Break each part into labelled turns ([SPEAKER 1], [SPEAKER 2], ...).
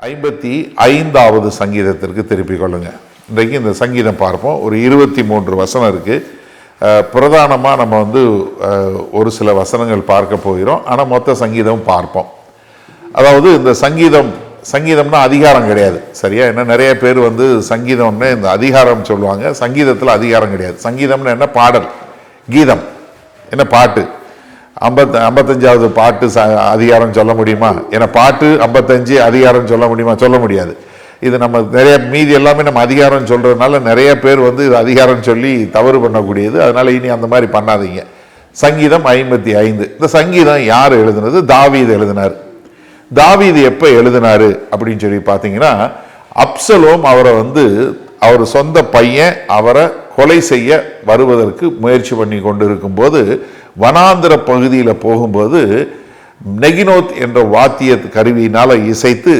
[SPEAKER 1] 55வது சங்கீதத்திற்கு திருப்பிக் கொள்ளுங்க. இன்றைக்கு இந்த சங்கீதம் பார்ப்போம். ஒரு 23 வசனம் இருக்கு. பிரதானமாக நம்ம ஒரு சில வசனங்கள் பார்க்க போகிறோம். ஆனால் மொத்த சங்கீதம் பார்ப்போம். அதாவது இந்த சங்கீதம்னா அதிகாரம் கிடையாது, சரியா? ஏன்னா நிறைய பேர் சங்கீதம்னு இந்த அதிகாரம் சொல்லுவாங்க. சங்கீதத்தில் அதிகாரம் கிடையாது. சங்கீதம்னு என்ன? பாடல், கீதம், என்ன பாட்டு. 55வது பாட்டு அதிகாரம் சொல்ல முடியுமா? ஏன்னா பாட்டு 55 அதிகாரம் சொல்ல முடியுமா? சொல்ல முடியாது. இது நம்ம நிறைய மீதி எல்லாமே நம்ம அதிகாரம் சொல்றதுனால நிறைய பேர் இது அதிகாரம் சொல்லி தவறு பண்ணக்கூடியது. அதனால இனி அந்த மாதிரி பண்ணாதீங்க. சங்கீதம் 55. இந்த சங்கீதம் யார் எழுதுனது? தாவீது எழுதினார். தாவீது எப்ப எழுதினாரு அப்படின்னு சொல்லி பார்த்தீங்கன்னா, அப்சலோம் அவரை அவர் சொந்த பையன் அவரை கொலை செய்ய வருவதற்கு முயற்சி பண்ணி கொண்டு இருக்கும்போது, வனாந்திர பகுதியில் போகும்போது நெகினோத் என்ற வாத்திய கருவியினால இசைத்து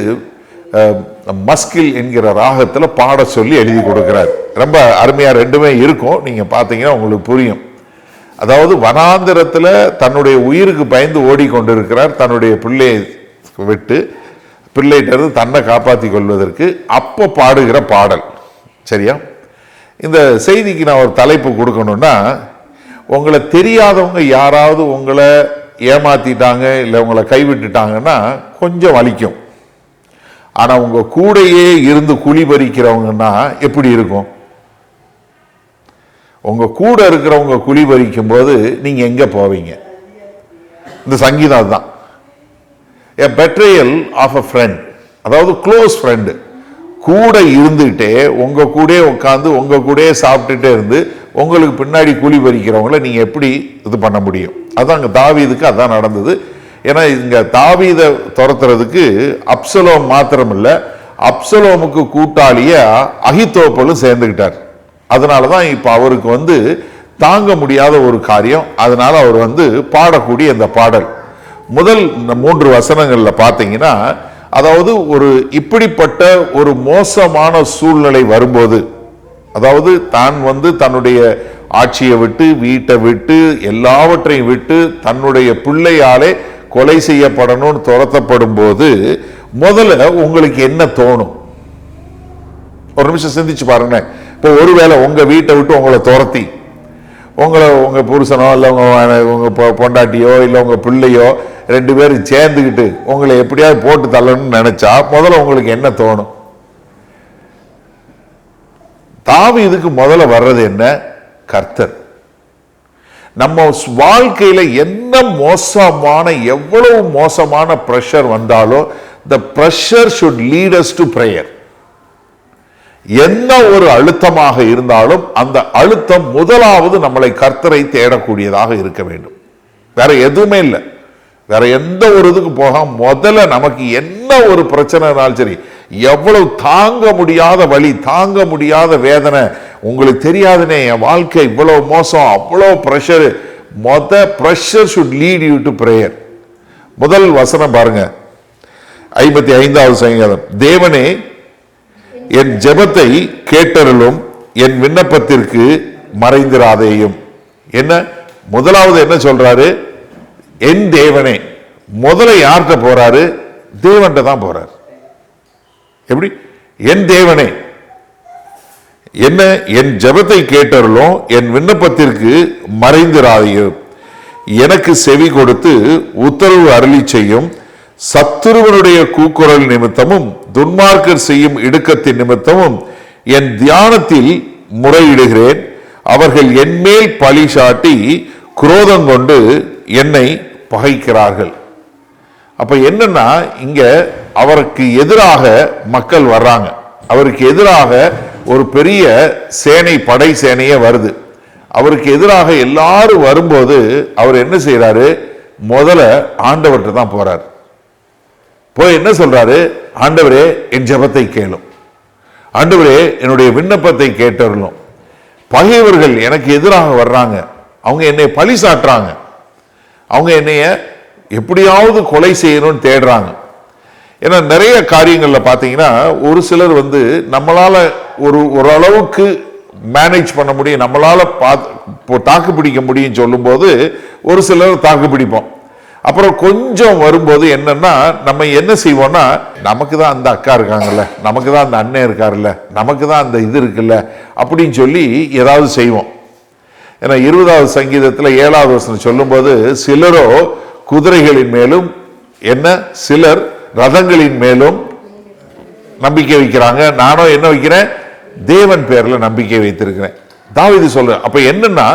[SPEAKER 1] மஸ்கில் என்கிற ராகத்தில் பாட சொல்லி எழுதி கொடுக்கிறார். ரொம்ப அருமையா ரெண்டுமே இருக்கும், நீங்க பார்த்தீங்கன்னா உங்களுக்கு புரியும். அதாவது வனாந்திரத்தில் தன்னுடைய உயிருக்கு பயந்து ஓடிக்கொண்டிருக்கிறார், தன்னுடைய பிள்ளையை விட்டு, பிள்ளைகிட்ட தன்னை காப்பாற்றி கொள்வதற்கு அப்போ பாடுகிற பாடல், சரியா? இந்த செய்திக்கு நான் ஒரு தலைப்பு கொடுக்கணும்னா, உங்களை தெரியாதவங்க யாராவது உங்களை ஏமாத்திட்டாங்க இல்லை உங்களை கைவிட்டுட்டாங்கன்னா கொஞ்சம் வலிக்கும். ஆனால் உங்க கூடையே இருந்து குழி பறிக்கிறவங்கன்னா எப்படி இருக்கும்? உங்க கூட இருக்கிறவங்க குழி பறிக்கும் போது நீங்க எங்க போவீங்க? இந்த சங்கீதம் அதுதான். A betrayal of a friend, அதாவது க்ளோஸ் ஃப்ரெண்டு. கூட இருந்துகிட்டே உங்க கூட உட்காந்து உங்க கூட சாப்பிட்டுட்டே இருந்து உங்களுக்கு பின்னாடி கூலி பறிக்கிறவங்கள நீங்க எப்படி இது பண்ண முடியும்? அதான் அங்க தாவீதுக்கு அதான் நடந்தது. ஏன்னா இங்க தாவீதை துரத்துறதுக்கு அப்சலோம் மாத்திரம் இல்ல, அப்சலோமுக்கு கூட்டாளிய அகித்தோப்பலும் சேர்ந்துக்கிட்டார். அதனாலதான் இப்ப அவருக்கு தாங்க முடியாத ஒரு காரியம். அதனால அவர் பாடக்கூடிய இந்த பாடல் முதல் 3 வசனங்கள்ல பாத்தீங்கன்னா, அதாவது ஒரு இப்படிப்பட்ட ஒரு மோசமான சூழ்நிலை வரும்போது, அதாவது தான் தன்னுடைய ஆட்சியை விட்டு, வீட்டை விட்டு, எல்லாவற்றையும் விட்டு தன்னுடைய பிள்ளையாலே கொலை செய்யப்படணும்னு துரத்தப்படும் போது முதல்ல உங்களுக்கு என்ன தோணும்? ஒரு நிமிஷம் சிந்திச்சு பாருங்க. இப்போ ஒருவேளை உங்க வீட்டை விட்டு உங்களை துரத்தி உங்க புருஷனோ இல்லை உங்க பொண்டாட்டியோ இல்லை உங்க பிள்ளையோ 2 பேரும் சேர்ந்துக்கிட்டு உங்களை எப்படியாவது போட்டு தள்ளணும்னு நினைச்சா முதல்ல உங்களுக்கு என்ன தோணும்? தாவீதுக்கு முதல்ல வர்றது என்ன? கர்த்தர். நம்ம வாழ்க்கையில என்ன மோசமான, எவ்வளவு மோசமான பிரஷர் வந்தாலும் the pressure should lead us to prayer. என்ன ஒரு அழுத்தமாக இருந்தாலும் அந்த அழுத்தம் முதலாவது நம்மளை கர்த்தரை தேடக்கூடியதாக இருக்க வேண்டும். வேற எதுவுமே இல்லை. வேற எந்த ஒரு இதுக்கு போகாம முதல்ல நமக்கு என்ன ஒரு பிரச்சனைனாலும் சரி, எவ்வளவு தாங்க முடியாத வலி, தாங்க முடியாத வேதனை, உங்களுக்கு தெரியாதுனே என் வாழ்க்கை இவ்வளவு மோசம், அவ்வளவு pressure, pressure should lead you to prayer. முதல் வசனம் பாருங்க, 55வது சங்கீதம். தேவனே என் ஜெபத்தை கேட்டருளும், என் விண்ணப்பத்திற்கு மறைந்திராதேயும். என்ன முதலாவது என்ன சொல்றாரு? என் தேவனே. முதல்ல யார்கிட்ட போறாரு? தேவன்கிட்ட தான் போறாரு. எப்படி? என் தேவனே என்ன? என் ஜெபத்தை கேட்டருளும், என் விண்ணப்பத்திற்கு மறைந்திராதேயும், எனக்கு செவி கொடுத்து உத்தரவு அருளி செய்யும். சத்துருவனுடைய கூக்குரல் நிமித்தமும் துன்மார்க்கர் செய்யும் இடுக்கத்தின் நிமித்தமும் என் தியானத்தில் முறையிடுகிறேன். அவர்கள் என்மேல் பழி சாட்டி குரோதம் கொண்டு என்னை பகைக்கிறார்கள். அப்ப என்னன்னா, இங்க அவருக்கு எதிராக மக்கள் வர்றாங்க. அவருக்கு எதிராக ஒரு பெரிய சேனை, படை சேனையே வருது. அவருக்கு எதிராக எல்லாரும் வரும்போது அவர் என்ன செய்யறாரு? முதல்ல ஆண்டவர்கிட்ட தான் போறாரு. போய் என்ன சொல்றாரு? ஆண்டவரே என் ஜெபத்தை கேளும், ஆண்டவரே என்னுடைய விண்ணப்பத்தை கேட்டருளும். பகைவர்கள் எனக்கு எதிராக வர்றாங்க, அவங்க என்னை பழி சாட்டுறாங்க, அவங்க என்னைய எப்படியாவது கொலை செய்யணும்னு தேடுறாங்க. ஏன்னா நிறைய காரியங்கள்ல பாத்தீங்கன்னா ஒரு சிலர் நம்மளால ஓரளவுக்கு மேனேஜ் பண்ண முடியும், நம்மளால தாக்கு பிடிக்க முடியும் சொல்லும் போது ஒரு சிலர் தாக்கு பிடிப்போம். அப்புறம் கொஞ்சம் வரும்போது என்னன்னா நம்ம என்ன செய்வோம்னா, நமக்கு தான் அந்த அக்கா இருக்காங்கல்ல, நமக்கு தான் அந்த அண்ணன் இருக்காருல்ல, நமக்கு தான் அந்த இது இருக்குல்ல அப்படின்னு சொல்லி ஏதாவது செய்வோம். ஏன்னா 20வது சங்கீதத்தில் 7வது வசனம் சொல்லும்போது, சிலரோ குதிரைகளின் மேலும் சிலர் ரதங்களின் மேலும் நம்பிக்கை வைக்கிறாங்க, நானோ என்ன வைக்கிறேன், தேவன் பேர்ல நம்பிக்கை வைத்திருக்கிறேன். தாவீது சொல்ற. அப்ப என்னன்னா,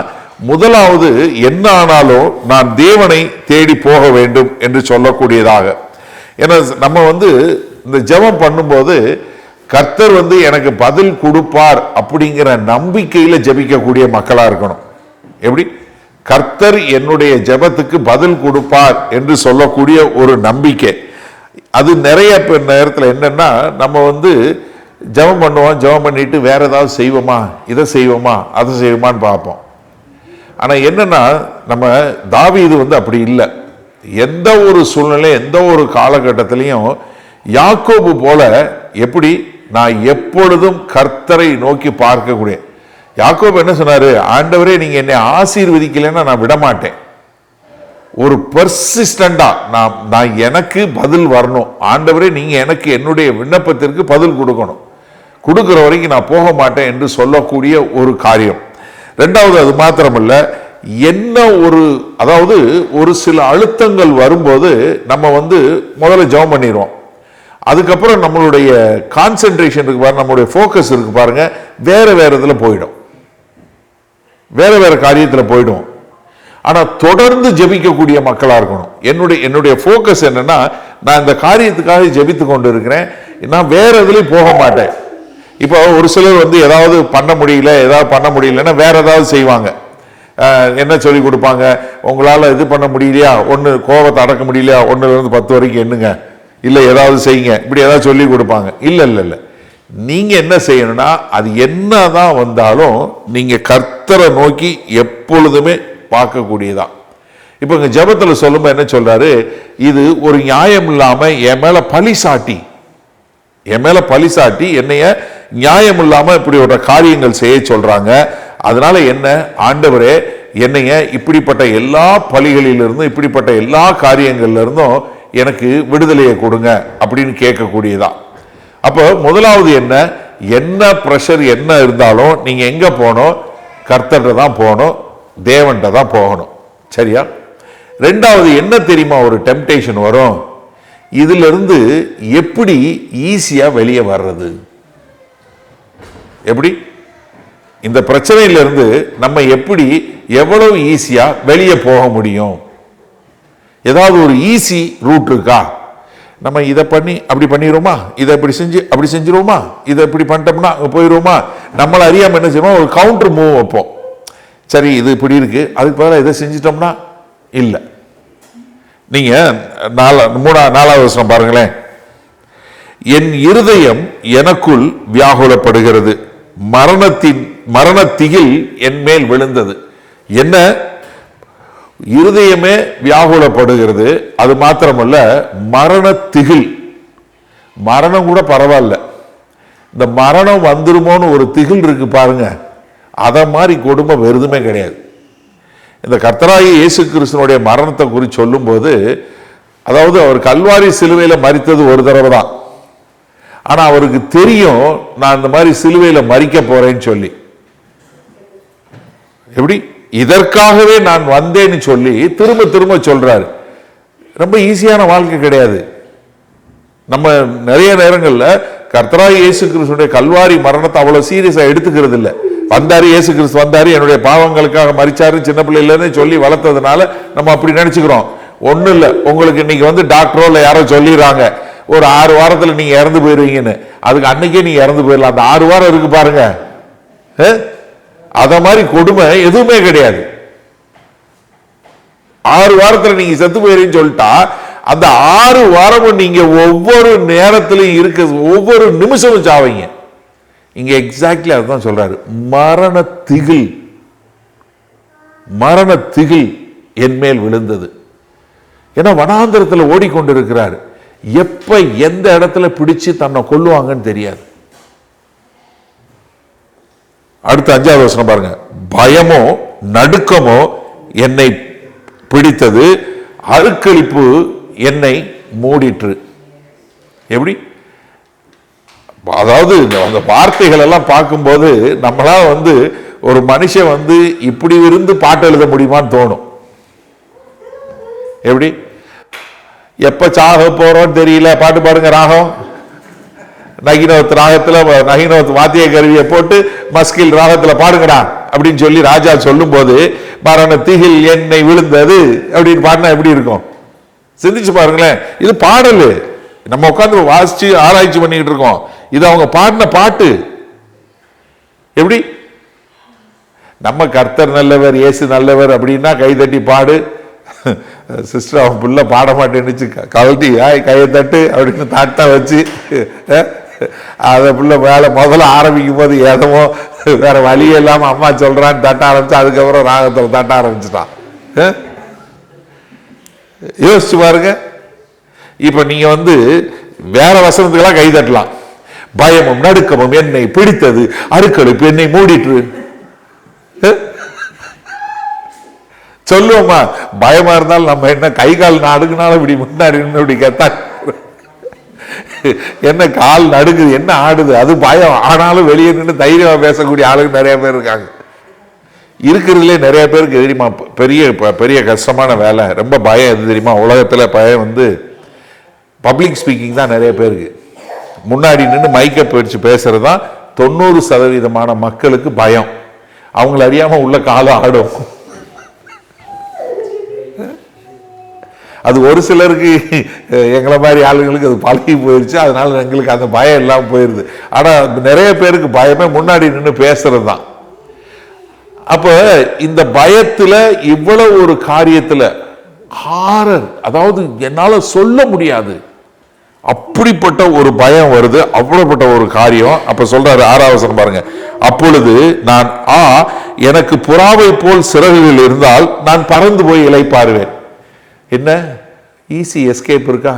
[SPEAKER 1] முதலாவது என்ன ஆனாலும் நான் தேவனை தேடி போக வேண்டும் என்று சொல்லக்கூடியதாக. ஏன்னா நம்ம இந்த ஜெபம் பண்ணும்போது கர்த்தர் எனக்கு பதில் கொடுப்பார் அப்படிங்கிற நம்பிக்கையில ஜெபிக்கக்கூடிய மக்களா இருக்கணும். எப்படி? கர்த்தர் என்னுடைய ஜெபத்துக்கு பதில் கொடுப்பார் என்று சொல்லக்கூடிய ஒரு நம்பிக்கை. அது நிறைய நேரத்தில் என்னன்னா, நம்ம ஜெபம் பண்ணுவோம், ஜெபம் பண்ணிட்டு வேற ஏதாவது செய்வோமா, இதை செய்வோமா, அதை செய்வோமான்னு பார்ப்போம். ஆனா என்னன்னா, நம்ம தாவீது அப்படி இல்லை. எந்த ஒரு சூழ்நிலை, எந்த ஒரு காலகட்டத்திலையும் யாக்கோபு போல எப்படி நான் எப்பொழுதும் கர்த்தரை நோக்கி பார்க்கக்கூடிய. யாக்கோபு என்ன சொன்னாரு, ஆண்டவரே நீங்க என்னை ஆசீர்வதிக்கலைன்னா நான் விடமாட்டேன். ஒரு பெர்சிஸ்டண்டா நான் எனக்கு பதில் வரணும். ஆண்டவரே நீங்க எனக்கு என்னுடைய விண்ணப்பத்திற்கு பதில் கொடுக்கணும், கொடுக்கிற வரைக்கும் நான் போக மாட்டேன் என்று சொல்லக்கூடிய ஒரு காரியம். ரெண்டாவது, அது மாத்திரமல்ல, என்ன அதாவது ஒரு சில அழுத்தங்கள் வரும்போது நம்ம முதல்ல ஜெபம் பண்ணிடுவோம். அதுக்கப்புறம் நம்மளுடைய கான்சென்ட்ரேஷன் இருக்கு பாருங்க, நம்மளுடைய ஃபோக்கஸ் இருக்கு பாருங்க, வேற இதுல போயிடும், வேற காரியத்தில் போயிடும். ஆனா தொடர்ந்து ஜெபிக்கக்கூடிய மக்களா இருக்கணும். என்னுடைய ஃபோக்கஸ் என்னன்னா, நான் இந்த காரியத்துக்காக ஜெபித்து கொண்டு இருக்கிறேன், நான் வேற எதுலையும் போக மாட்டேன். இப்போ ஒரு சிலர் ஏதாவது பண்ண முடியலன்னா வேற ஏதாவது செய்வாங்க. என்ன சொல்லி கொடுப்பாங்க, உங்களால இது பண்ண முடியலையா, ஒன்று கோபத்தை அடக்க முடியலையா, 1லிருந்து 10 வரைக்கும் எண்ணுங்க, இல்லை ஏதாவது செய்யுங்க, இப்படி ஏதாவது சொல்லி கொடுப்பாங்க. இல்லை, நீங்க என்ன செய்யணும்னா, அது என்னதான் வந்தாலும் நீங்க கர்த்தரை நோக்கி எப்பொழுதுமே பார்க்கக்கூடியதான். இப்போ இங்க ஜெபத்துல சொல்லும்போது என்ன சொல்றாரு, இது ஒரு நியாயம் இல்லாம என் மேல பழி சாட்டி என்னைய நியாயம் இல்லாம இப்படி ஒரு காரியங்கள் செய்ய சொல்றாங்க. அதனால என்ன, ஆண்டவரே என்னைய இப்படிப்பட்ட எல்லா பழிகளிலிருந்தும் இப்படிப்பட்ட எல்லா காரியங்கள்ல இருந்தும் எனக்கு விடுதலையை கொடுங்க அப்படின்னு கேட்கக்கூடியதா. அப்போ முதலாவது என்ன பிரஷர் என்ன இருந்தாலும் நீங்க எங்க போகணும், கர்த்தர்கிட்ட தான் போகணும், தேவன்கிட்ட தான் போகணும். சரியா? ரெண்டாவது என்ன தெரியுமா, ஒரு டெம்டேஷன் வரும், இதுல இருந்து எப்படி ஈஸியா வெளியே வர்றது, எப்படி இந்த பிரச்சனையிலிருந்து நம்ம எப்படி எவ்வளவு ஈஸியா வெளியே போக முடியும், ஏதாவது ஒரு ஈஸி ரூட் இருக்கா, நம்ம இதை பண்ணி அப்படி பண்ணிடுவோமா, இதை இப்படி செஞ்சு அப்படி செஞ்சிருவோமா, இதை இப்படி பண்ணிட்டோம்னா போயிடுவோமா, நம்மளை அறியாம என்ன செய்வோம், ஒரு கவுண்டர் மூவ் வைப்போம். சரி இது இப்படி இருக்கு, அதுக்கு பதிலாக இதை செஞ்சிட்டோம்னா இல்லை. நீங்க 4வது வசனம் பாருங்களேன், என் இருதயம் எனக்குள் வியாகுலப்படுகிறது, மரணத்திகில் என் மேல் விழுந்தது. என்ன, இருதயமே வியாகுலப்படுகிறது, அது மாத்திரமல்ல மரணத்திகில். மரணம் கூட பரவாயில்ல, இந்த மரணம் வந்துருமோன்னு ஒரு திகில் இருக்கு பாருங்க, அத மாதிரி கொடுமை வெறுதுமே கிடையாது. இந்த கர்த்தராகிய இயேசு கிறிஸ்துவினுடைய மரணத்தை குறித்து சொல்லும் போது, அதாவது அவர் கல்வாரி சிலுவையில மரித்தது ஒரு தடவை தான், ஆனா அவருக்கு தெரியும் நான் இந்த மாதிரி சிலுவையில மரிக்க போறேன்னு சொல்லி. எப்படி, இதற்காகவே நான் வந்தேன்னு சொல்லி திரும்ப திரும்ப சொல்றாரு. ரொம்ப ஈஸியான வாழ்க்கை கிடையாது. நம்ம நிறைய நேரங்கள்ல கர்த்தராகிய இயேசு கிறிஸ்துவினுடைய கல்வாரி மரணத்தை அவ்வளவு சீரியஸா எடுத்துக்கிறது இல்லை. வந்தாரு, இயேசு கிறிஸ்து வந்தாரு, என்னுடைய பாவங்களுக்காக மரிச்சாரு, சின்ன பிள்ளையில சொல்லி வளர்த்ததுனால நம்ம அப்படி நினைச்சுக்கிறோம். ஒண்ணும் இல்ல, உங்களுக்கு இன்னைக்கு டாக்டரோ இல்ல யாரோ சொல்லிடுறாங்க ஒரு 6 வாரத்துல நீங்க இறந்து போயிருவீங்கன்னு, அதுக்கு அன்னைக்கே நீங்க இறந்து போயிடலாம். அந்த 6 வாரம் இருக்கு பாருங்க, அத மாதிரி கொடுமை எதுவுமே கிடையாது. 6 வாரத்துல நீங்க செத்து போயிருன்னு சொல்லிட்டா, அந்த 6 வாரமும் நீங்க ஒவ்வொரு நேரத்திலையும் இருக்க, ஒவ்வொரு நிமிஷமும் சாவீங்க. இங்க எக்ஸாக்ட்லி அதுதான் சொல்றாரு, மரண திகில் என் மேல் விழுந்தது. ஏன்னா வனாந்திரத்தில் ஓடிக்கொண்டிருக்கிறார், எப்ப எந்த இடத்துல பிடிச்சு தன்னை கொல்லுவாங்கன்னு தெரியாது. அடுத்த 5வது வசனம் பாருங்க, பயமோ நடுக்கமோ என்னை பிடித்தது, அருக்களிப்பு என்னை மூடிற்று. எப்படி? அதாவது அந்த வார்த்தைகள் எல்லாம் பார்க்கும்போது நம்மளால ஒரு மனுஷன் இப்படி இருந்து பாட்டு எழுத முடியுமான்னு தோணும். எப்படி? எப்ப சாக போறோம் தெரியல, பாட்டு பாடுங்க, ராகம் நகினோத் ராகத்துல, நகினோத் வாத்திய கருவியை போட்டு மஸ்கில் ராகத்துல பாடுங்கடா அப்படின்னு சொல்லி ராஜா சொல்லும் போது மரண தீகில் என்னை விழுந்தது அப்படின்னு பாடினா எப்படி இருக்கும்? சிந்திச்சு பாருங்களேன். இது பாடல், நம்ம உட்காந்து வாசிச்சு ஆராய்ச்சி பண்ணிக்கிட்டு இருக்கோம். இது அவங்க பாடின பாட்டு. எப்படி? நம்ம கர்த்தர் நல்லவர், இயேசு நல்லவர் அப்படின்னா கைதட்டி பாடு. சிஸ்டர் அவன் பிள்ளை பாட மாட்டேன்னுச்சு, கழட்டி கையை தட்டு அப்படின்னு தட்டை வச்சு அதை பிள்ளை வேலை முதல்ல ஆரம்பிக்கும் போது எதவோ வேற வழி இல்லாம அம்மா சொல்றான்னு தட்ட ஆரம்பிச்சு, அதுக்கப்புறம் ராகத்தில் தட்ட ஆரம்பிச்சுட்டான். யோசிச்சு பாருங்க. இப்ப நீங்க வேற வசனத்துக்கெல்லாம் கை தட்டலாம். பயமும் நடுக்கமும் என்னை பிடித்தது, அருக்களிப்பு என்னை மூடிற்று. சொல்லுவோமா? பயமா இருந்தாலும் நம்ம என்ன கை கால் நடுக்குனாலும் இப்படி முன்னாடி இப்படி கேட்டா என்ன கால் நடுக்குது, என்ன ஆடுது, அது பயம். ஆனாலும் வெளியே நின்று தைரியமா பேசக்கூடிய ஆளுங்க நிறைய பேர் இருக்காங்க. இருக்கிறதுலே நிறைய பேருக்கு தெரியுமா பெரிய பெரிய கஷ்டமான வேலை, ரொம்ப பயம் எது தெரியுமா? உலகத்துல பயம் பப்ளிக் ஸ்பீக்கிங் தான். நிறைய பேருக்கு முன்னாடி நின்று மைக்க பிடிச்சு பேசுறது தான் 90% மக்களுக்கு பயம். அவங்கள அறியாம உள்ள காலம் ஆடும். அது ஒரு சிலருக்கு, எங்களை மாதிரி ஆளுங்களுக்கு அது பழகி போயிடுச்சு, அதனால எங்களுக்கு அந்த பயம் எல்லாம் போயிருது. ஆனா நிறைய பேருக்கு பயமே முன்னாடி நின்று பேசுறது தான். அப்ப இந்த பயத்துல இவ்வளவு ஒரு காரியத்துல ஹாரர், அதாவது என்னால சொல்ல முடியாது, அப்படிப்பட்ட ஒரு பயம் வருது, அவ்வளவுப்பட்ட ஒரு காரியம். அப்ப சொல்றாரு 6வது வசனம் பாருங்க. அப்பொழுது நான் எனக்கு புறாவை போல் சிறகுகள் இருந்தால் நான் பறந்து போய் இளைப்பாருவேன். என்ன ஈஸி எஸ்கேப் இருக்கா?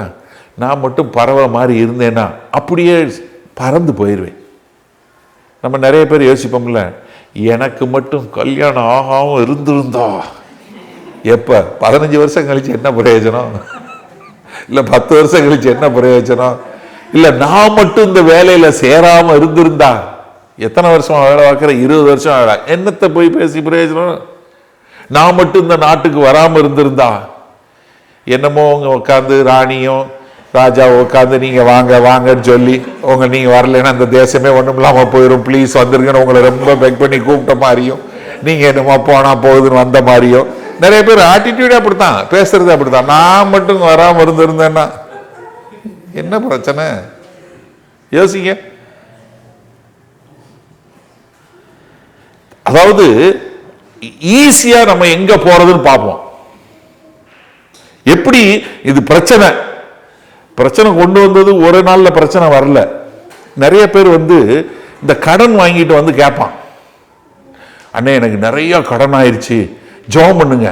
[SPEAKER 1] நான் மட்டும் பறவை மாதிரி இருந்தேன்னா அப்படியே பறந்து போயிடுவேன். நம்ம நிறைய பேர் யோசிப்போம்ல, எனக்கு மட்டும் கல்யாணம் ஆகாம இருந்திருந்தா எப்ப 15 வருஷம் கழிச்சு என்ன பிரயோஜனம், இல்ல 10 வருஷம் கழிச்சு என்ன பிரயோஜனம், இல்ல நான் மட்டும் இந்த வேலையில சேராம இருந்திருந்தா, எத்தனை வருஷம் வேலை பார்க்கிற, 20 வருஷம் வேலை, என்னத்தை போய் பேசி பிரயோஜனம், நான் மட்டும் இந்த நாட்டுக்கு வராம இருந்திருந்தா, என்னமோ அவங்க உட்காந்து ராணியும் ராஜா உட்காந்து நீங்க வாங்க வாங்கன்னு சொல்லி நீங்க வரலைன்னா அந்த தேசமே ஒண்ணும் இல்லாம போயிடும், ப்ளீஸ் வந்துருங்கன்னு உங்களை ரொம்ப பெக் பண்ணி கூப்பிட்ட மாதிரியும், நீங்க என்னமோ போனா போகுதுன்னு வந்த மாதிரியும். நிறைய பேர் ஆட்டிடியூடே அப்படித்தான், பேசுறது அப்படித்தான். நான் மட்டும் வராம இருந்திருந்தேன்னா என்ன பிரச்சனை? யோசிங்க. அதாவது ஈஸியா நம்ம எங்க போறதுன்னு பார்ப்போம். எப்படி இது பிரச்சனை கொண்டு வந்தது ஒரு நாள்ல பிரச்சனை வரல. நிறைய பேர் இந்த கடன் வாங்கிட்டு கேட்பான், அண்ணே எனக்கு நிறைய கடன் ஆயிடுச்சு, ஜெபம் பண்ணுங்க.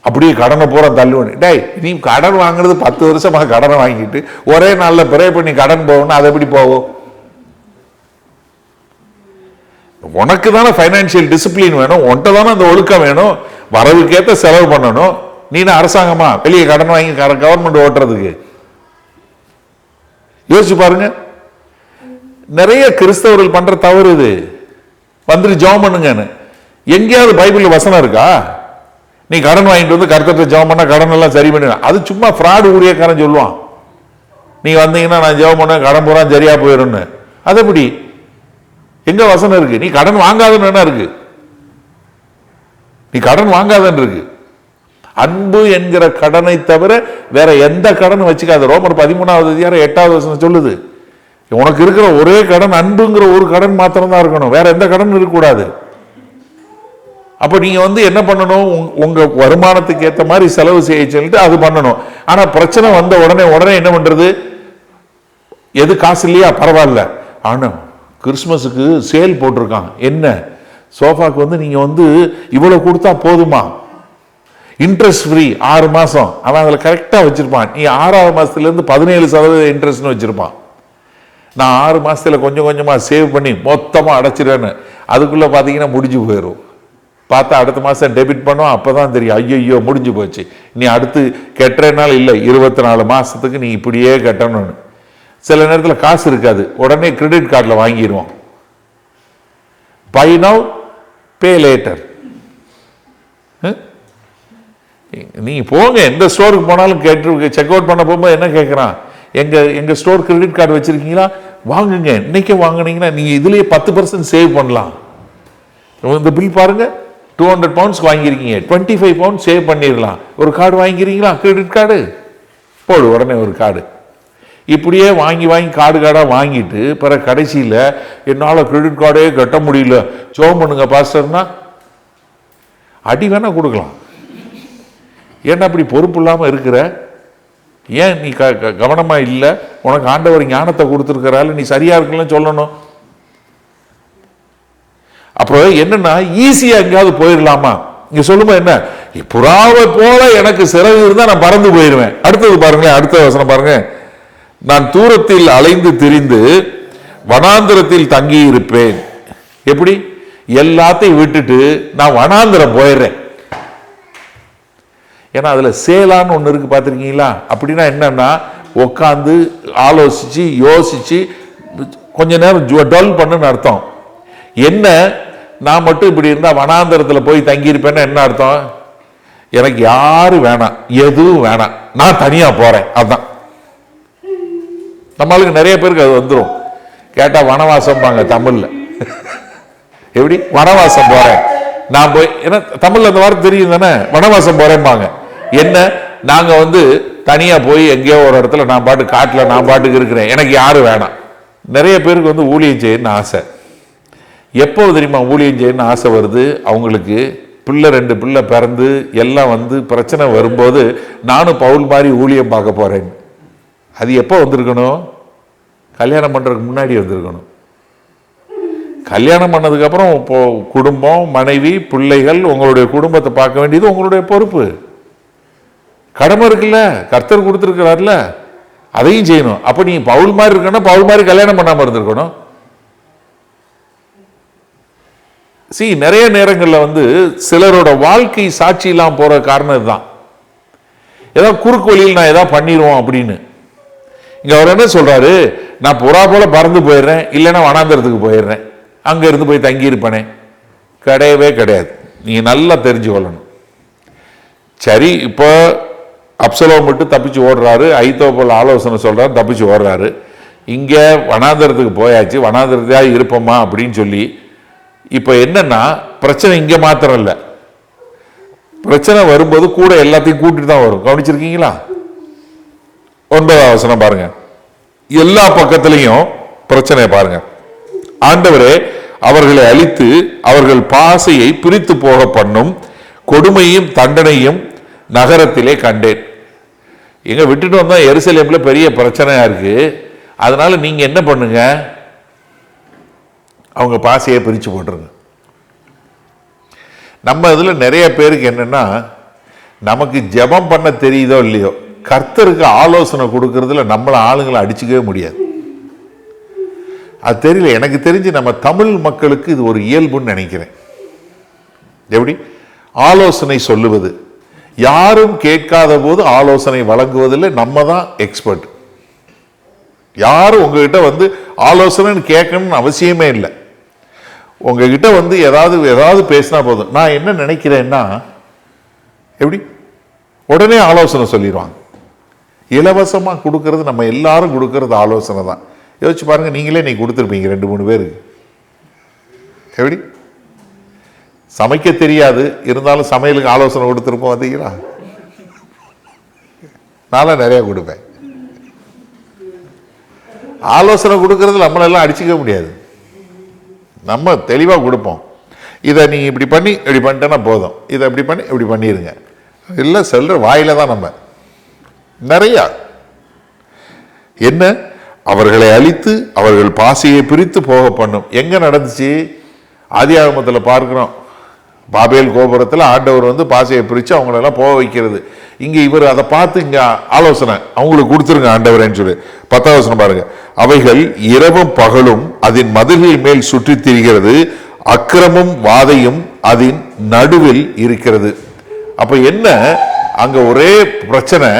[SPEAKER 1] அப்படியே கடனை பூரா தள்ளுவனே. டேய், நீ கடன் வாங்குறது 10 வருஷமா கடனை வாங்கிட்டு ஒரே நாள்ல ப்ரே பண்ணி கடன் போகணும், அது எப்படி போகும்? உனக்கு தானே பைனான்சியல் டிசிப்ளின் வேணும், உன்கிட்ட தானே அந்த ஒழுக்கம் வேணும், வரவுக்கேற்ற செலவு பண்ணணும். நீ அரசாங்கமா வெளியே கடன் வாங்கி கவர்மெண்ட் ஓட்டுறதுக்கு? யோசிச்சு பாருங்க. நிறைய கிறிஸ்தவர்கள் பண்ற தவறு இது. ஜெபம் பண்ணுங்கன்னு எங்கேயாவது பைபிள் வசனம் இருக்கா? நீ கடன் வாங்கிட்டு கர்த்தர்ட்ட ஜெபம் பண்ணா கடன் எல்லாம் சரி பண்ணி, அது சும்மா ஃப்ராடு ஊழியக்காரன் சொல்லுவான். நீங்க வந்தீங்கன்னா நான் ஜெபம் பண்ண கடன் பூரா சரியா போயிடும்னு. அது எப்படி? எங்க வசனம் இருக்கு? நீ கடன் வாங்காதன்னு என்ன இருக்கு? நீ கடன் வாங்காதன்னு இருக்கு. அன்பு என்கிற கடனை தவிர வேற எந்த கடன் வச்சுக்காது. ரோமர் 13வது அதிகாரம் 8வது வசனம் சொல்லுது, உனக்கு இருக்கிற ஒரே கடன் அன்புங்கிற ஒரு கடன் மாத்திரம் தான் இருக்கணும், வேற எந்த கடன் இருக்கக்கூடாது. அப்ப நீங்க என்ன பண்ணணும்? உங்க வருமானத்துக்கு ஏற்ற மாதிரி செலவு செய்ய சொல்லிட்டு அது பண்ணணும். ஆனா பிரச்சனை வந்த உடனே என்ன பண்றது? எது காசு இல்லையா, பரவாயில்ல, ஆனா கிறிஸ்துமஸுக்கு சேல் போட்டிருக்கான், என்ன சோஃபாக்கு நீங்க இவ்வளவு கொடுத்தா போதுமா, இன்ட்ரெஸ்ட் ஃப்ரீ 6 மாசம், அவன் அதில் கரெக்டாக வச்சிருப்பான். நீ 6வது மாசத்துலேருந்து 17% இன்ட்ரெஸ்ட்னு வச்சிருப்பான். நான் 6 மாசத்துல கொஞ்சம் கொஞ்சமாக சேவ் பண்ணி மொத்தமாக அடைச்சிடுறேன்னு அதுக்குள்ளே பார்த்தீங்கன்னா முடிஞ்சு போயிடும். பார்த்தா அடுத்த மாதம் டெபிட் பண்ணுவோம். அப்போ தான் தெரியும், ஐயோ முடிஞ்சு போச்சு, நீ அடுத்து கட்டுறனால இல்லை, 24 மாதத்துக்கு நீ இப்படியே கட்டணும்னு. சில நேரத்தில் காசு இருக்காது, உடனே கிரெடிட் கார்டில் வாங்கிடுவோம். Buy now pay later. நீங்க போங்க, எந்த ஸ்டோருக்கு போனாலும் கேட்டு செக் அவுட் பண்ண போகும்போது என்ன கேட்குறான், எங்க ஸ்டோர் கிரெடிட் கார்டு வச்சிருக்கீங்களா, வாங்குங்க, இன்னைக்கே வாங்கினீங்கன்னா நீங்க இதுலயே 10% சேவ் பண்ணலாம். இந்த பில் பாருங்க, 200 பவுண்ட்ஸ் வாங்கியிருக்கீங்க, 25 பவுண்ட்ஸ் சேவ் பண்ணிடலாம். ஒரு கார்டு வாங்கிக்கிறீங்களா, கிரெடிட் கார்டு போடு, உடனே ஒரு கார்டு. இப்படியே வாங்கி கார்டாக வாங்கிட்டு பிறகு கடைசியில் என்னால் கிரெடிட் கார்டே கட்ட முடியல, ஜெபம் பண்ணுங்க பாஸ்டர்னா அடி வேணா கொடுக்கலாம். ஏன்னா அப்படி பொறுப்பு இல்லாமல் இருக்கிற, ஏன் நீ கவனமா இல்லை, உனக்கு ஆண்டவர் ஞானத்தை கொடுத்துருக்கிறாள், நீ சரியா இருக்குன்னு சொல்லணும். அப்புறம் என்னன்னா ஈஸியா எங்கேயாவது போயிடலாமா, இங்க சொல்லுமா என்ன, புறாவை போல எனக்கு சிறகு இருந்தா நான் பறந்து போயிடுவேன். அடுத்தது பாருங்களேன், அடுத்த வசனம் பாருங்க, நான் தூரத்தில் அலைந்து திரிந்து வனாந்திரத்தில் தங்கி இருப்பேன். எப்படி, எல்லாத்தையும் விட்டுட்டு நான் வனாந்திரம் போயிடுறேன். ஏன்னா அதுல சேலான்னு ஒண்ணு இருக்கு, பார்த்திருக்கீங்களா? அப்படின்னா என்னன்னா உட்காந்து ஆலோசிச்சு யோசிச்சு கொஞ்ச நேரம் டல் பண்ணுன்னு அர்த்தம். என்ன, நான் மட்டும் இப்படி இருந்தா வனாந்தரத்தில் போய் தங்கி இருப்பேன்னு என்ன அர்த்தம், எனக்கு யாரும் வேணாம், எதுவும் வேணாம், நான் தனியா போறேன். அதுதான் நம்மளுக்கு நிறைய பேருக்கு அது வந்துடும். கேட்டா வனவாசம் பாங்க தமிழ்ல. எப்படி வனவாசம் போறேன் நான் போய், ஏன்னா தமிழ்ல அந்த வார்த்தை தெரியும் தானே, வனவாசம் போறேன்பாங்க. என்ன, நாங்க தனியா போய் எங்கேயோ ஒரு இடத்துல நான் பாட்டு காட்டுல நான் பாட்டுக்கு இருக்கிறேன், எனக்கு யாரும் வேணாம். நிறைய பேருக்கு ஊழியம் செய்யணும்னு ஆசை. எப்போ தெரியுமா ஊழியம் செய்யணும்னு ஆசை வருது அவங்களுக்கு, பிள்ளை 2 பிள்ளை பிறந்து எல்லாம் பிரச்சனை வரும்போது நானும் பவுல் மாதிரி ஊழியம் பார்க்க போறேன். அது எப்போ வந்திருக்கணும், கல்யாணம் பண்றதுக்கு முன்னாடி வந்திருக்கணும். கல்யாணம் பண்ணதுக்கு அப்புறம் இப்போ குடும்பம், மனைவி, பிள்ளைகள், உங்களுடைய குடும்பத்தை பார்க்க வேண்டியது உங்களுடைய பொறுப்பு, கடமை இருக்குல்ல, கர்த்தர் கொடுத்துருக்கிறார்ல, அதையும் செய்யணும். அப்ப நீ பவுல் மாதிரி இருக்கணும், பவுல் மாதிரி கல்யாணம் பண்ணாம இருந்திருக்கணும். நிறைய நேரங்கள்ல சிலரோட வாழ்க்கை சாட்சி இல்லாம போற காரணம் இதுதான். ஏதாவது குறுக்கு வழியில் நான் ஏதாவது பண்ணிடுவோம் அப்படின்னு. இங்க அவர் என்ன சொல்றாரு, நான் புறா போல பறந்து போயிடுறேன், இல்லைன்னா வனாந்தரத்துக்கு போயிடுறேன், அங்க இருந்து போய் தங்கி இருப்பேனே. கிடையவே கிடையாது. நீங்க நல்லா தெரிஞ்சு கொள்ளணும். சரி, இப்போ அப்சலோம் மட்டும் தப்பிச்சு ஓடுறாரு, ஐதோப்போல் ஆலோசனை சொல்றாரு, தப்பிச்சு ஓடுறாரு. இங்க வனாந்தரத்துக்கு போயாச்சு, வனாந்தரத்தையா இருப்போமா அப்படின்னு சொல்லி. இப்ப என்னன்னா பிரச்சனை இங்க மாத்திரம் இல்ல, பிரச்சனை வரும்போது கூட எல்லாத்தையும் கூட்டிட்டு தான் வரும். கவனிச்சிருக்கீங்களா? 9வது வசனம் பாருங்க, எல்லா பக்கத்திலையும் பிரச்சனை பாருங்க. ஆண்டவரே அவர்களை அழித்து அவர்கள் பாசையை பிரித்து போக பண்ணும் கொடுமையும் தண்டனையும் நகரத்திலே கண்டேன். எங்க விட்டுட்டு வந்தா எருசலேம்ல பெரிய பிரச்சனையா இருக்கு, அதனால நீங்க என்ன பண்ணுங்க, அவங்க பாசையை பிரிச்சு போட்டுருங்க. நம்ம இதுல நிறைய பேருக்கு என்னன்னா, நமக்கு ஜெபம் பண்ண தெரியுதோ இல்லையோ, கர்த்தருக்கு ஆலோசனை கொடுக்கறதுல நம்மள ஆளுங்களை அடிச்சுக்கவே முடியாது. அது தெரியல, எனக்கு தெரிஞ்சு நம்ம தமிழ் மக்களுக்கு இது ஒரு இயல்புன்னு நினைக்கிறேன். எப்படி ஆலோசனை சொல்லுவது, யாரும் கேட்காத போது ஆலோசனை வழங்குவதில் நம்ம தான் எக்ஸ்பர்ட். யாரும் உங்ககிட்ட ஆலோசனைன்னு கேட்கணும்னு அவசியமே இல்லை. உங்ககிட்ட ஏதாவது பேசினா போதும், நான் என்ன நினைக்கிறேன்னா எப்படி உடனே ஆலோசனை சொல்லிடுவாங்க. இலவசமா கொடுக்கறது, நம்ம எல்லாரும் கொடுக்கறது ஆலோசனை தான். யோசிச்சு பாருங்க, நீங்களே நீ கொடுத்துருப்பீங்க 2-3 பேருக்கு. எப்படி சமைக்க தெரியாது, இருந்தாலும் சமையலுக்கு ஆலோசனை கொடுத்துருப்போம். பார்த்தீங்களா? நான் நிறைய கொடுப்பேன். ஆலோசனை கொடுக்கறது நம்மளெல்லாம் அடிச்சுக்க முடியாது, நம்ம தெளிவா கொடுப்போம். இதை நீ இப்படி பண்ணி இப்படி பண்ணிட்டேன்னா போதும், இதை இப்படி பண்ணி இப்படி பண்ணிருங்க. இல்லை சொல்ற வாயில தான் நம்ம நிறைய. என்ன, அவர்களை அழித்து அவர்கள் பாசையை பிரித்து போக பண்ணும். எங்க நடந்துச்சு? ஆதியாகமத்தில் பார்க்கிறோம். பாபேல் கோபுரத்தில் ஆண்டவர் பாசையை பிரித்து அவங்களெல்லாம் போக வைக்கிறது. இங்க இவர் அதை பார்த்து இங்க ஆலோசனை அவங்களுக்கு கொடுத்துருங்க ஆண்டவரேன்னு சொல்லி 10வது வசனம் பாருங்க, அவைகள் இரவும் பகலும் அதன் மதில்கள் மேல் சுற்றி திரிகிறது, அக்கிரமும் வாதையும் அதன் நடுவில் இருக்கிறது. அப்ப என்ன, அங்க ஒரே பிரச்சனை,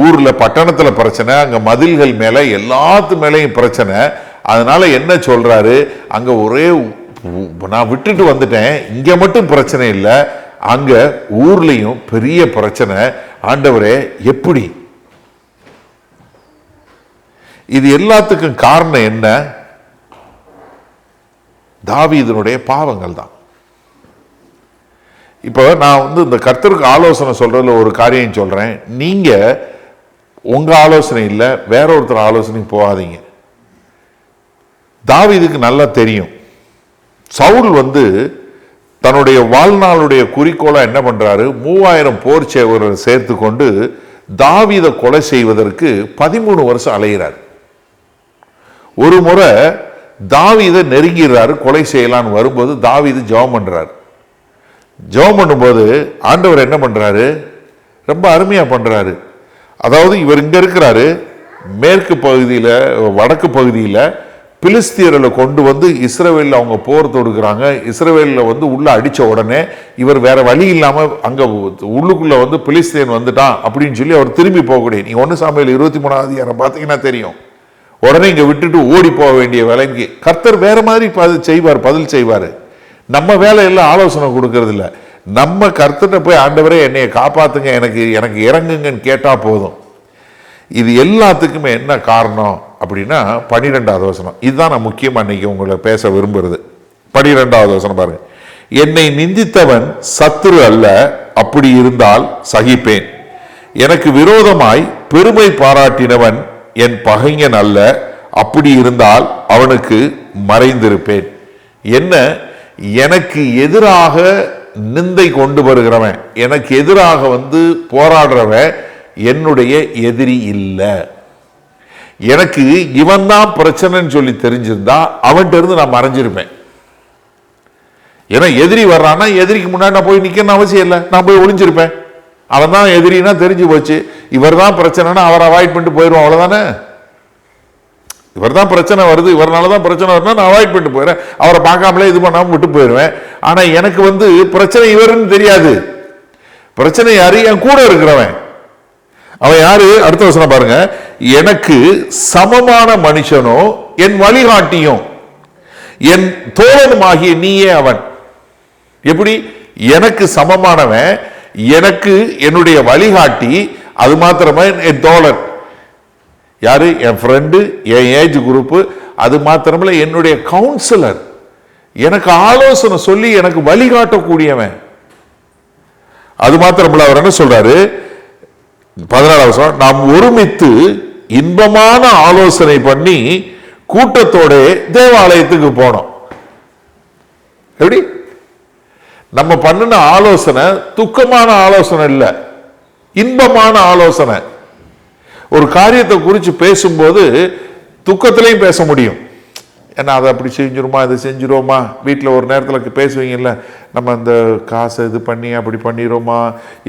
[SPEAKER 1] ஊர்ல பட்டணத்துல பிரச்சனை, அங்க மதில்கள் மேல எல்லாத்து மேலையும் பிரச்சனை. அதனால என்ன சொல்றாரு, அங்க ஒரே, நான் விட்டுட்டு வந்துட்டேன், இங்க மட்டும் பிரச்சனை இல்லை, அங்க ஊர்லயும் பெரிய பிரச்சனை. ஆண்டவரே எப்படி? இது எல்லாத்துக்கும் காரணம் என்ன? தாவீதினுடைய பாவங்கள் தான். இப்போ நான் இந்த கர்த்தருக்கு ஆலோசனை சொல்றதுல ஒரு காரியம் சொல்றேன். நீங்க உங்க ஆலோசனை இல்லை, வேற ஒருத்தர் ஆலோசனைக்கு போகாதீங்க. தாவீதுக்கு நல்லா தெரியும், சவுல் தன்னுடைய வாழ்நாளுடைய குறிக்கோளா என்ன பண்றாரு, 3000 போர் சேவகரை சேர்த்து கொண்டு தாவீதை கொலை செய்வதற்கு 13 வருஷம் அலைகிறார். ஒரு முறை தாவீதை நெருங்கிறாரு, கொலை செய்யலான்னு வரும்போது தாவீது ஜெபம் பண்றாரு. ஜெபம் பண்ணும்போது ஆண்டவர் என்ன பண்றாரு, ரொம்ப அருமையா பண்றாரு. அதாவது இவர் இங்க இருக்கிறாரு, மேற்கு பகுதியில வடக்கு பகுதியில பிலிஸ்தியர்களை கொண்டு இஸ்ரவேலில் அவங்க போர் தொடுக்கிறாங்க. இஸ்ரவேலில் உள்ள அடிச்ச உடனே இவர் வேற வழி இல்லாம அங்க உள்ளுக்குள்ள பிலிஸ்தியன் வந்துட்டான் அப்படின்னு சொல்லி அவர் திரும்பி போகக்கூடிய, நீ 1 சாமுவேல் 23ஆம் அதிகாரம் பார்த்தீங்கன்னா தெரியும். உடனே இங்க விட்டுட்டு ஓடி போக வேண்டிய வேலைக்கு கர்த்தர் வேற மாதிரி பதில் செய்வார். நம்ம வேலையெல்லாம் ஆலோசனை கொடுக்கறது இல்லை. நம்ம கர்த்தர்கிட்ட போய் ஆண்டவரே என்னைய காப்பாத்துங்க, எனக்கு இறங்குங்கன்னு கேட்டா போதும். இது எல்லாத்துக்குமே என்ன காரணம் அப்படின்னா 12வது வசனம். இதுதான் நான் முக்கியமா இன்னைக்கு உங்களை பேச விரும்புறது. 12வது வசனம் பாருங்க. என்னை நிந்தித்தவன் சத்துரு அல்ல, அப்படி இருந்தால் சகிப்பேன். எனக்கு விரோதமாய் பெருமை பாராட்டினவன் என் பகைஞன் அல்ல, அப்படி இருந்தால் அவனுக்கு மறைந்திருப்பேன். என்ன, எனக்கு எதிராக நிந்தை கொண்டு வருகிறவன், எனக்கு எதிராக போராடுறவன் என்னுடைய எதிரி இல்லை. எனக்கு இவன் தான் பிரச்சனைன்னு சொல்லி தெரிஞ்சிருந்தா அவன்கிட்ட இருந்து நான் மறைஞ்சிருப்பேன். ஏன்னா எதிரி வர்றான்னா எதிரிக்கு முன்னாடி நான் போய் நிக்கணும்னு அவசியம் இல்லை, நான் போய் ஒளிஞ்சிருப்பேன். அவன் தான் எதிரினா தெரிஞ்சு போச்சு, இவர் தான் பிரச்சனைனா அவரை அவாய்ட் பண்ணிட்டு போயிடுவோம், அவ்வளவுதானே. இவர் தான் பிரச்சனை வருது, இவரால தான் பிரச்சனை வருதுன்னா நான் அவாய்ட் பண்ணிட்டு போயிடுறேன், அவரை பார்க்காமலே இது பண்ணாம விட்டு போயிடுவேன். ஆனா எனக்கு பிரச்சனை இவருன்னு தெரியாது. பிரச்சனை யாரு, என் கூட இருக்கிறவன். அவன் யாரு? அடுத்த வசனம் பாருங்க. எனக்கு சமமான மனுஷனோ என் வழிகாட்டியும் என் தோழனுமாகிய நீயே அவன். எப்படி? எனக்கு சமமானவன், எனக்கு என்னுடைய வழிகாட்டி, அது மாத்திரமா என் தோழன். யாரு? என் ஃப்ரெண்டு, என் ஏஜ் குரூப். அது மாத்திரமில்ல என்னுடைய கவுன்சிலர், எனக்கு ஆலோசனை சொல்லி எனக்கு வழிகாட்டக்கூடியவன். அது மாத்திரமில்ல அவர் என்ன சொல்றாரு, 14வது வசனம், நாம் ஒருமித்து இன்பமான ஆலோசனை பண்ணி கூட்டத்தோட தேவாலயத்துக்கு போனோம். எப்படி? நம்ம பண்ணின ஆலோசனை துக்கமான ஆலோசனை இல்லை, இன்பமான ஆலோசனை. ஒரு காரியத்தை குறித்து பேசும்போது துக்கத்திலையும் பேச முடியும். ஏன்னா அதை அப்படி செஞ்சிருமா, இதை செஞ்சிருவோமா, வீட்டில் ஒரு நேரத்தில் பேசுவீங்கல்ல, நம்ம அந்த காசை இது பண்ணி அப்படி பண்ணிடுவோமா,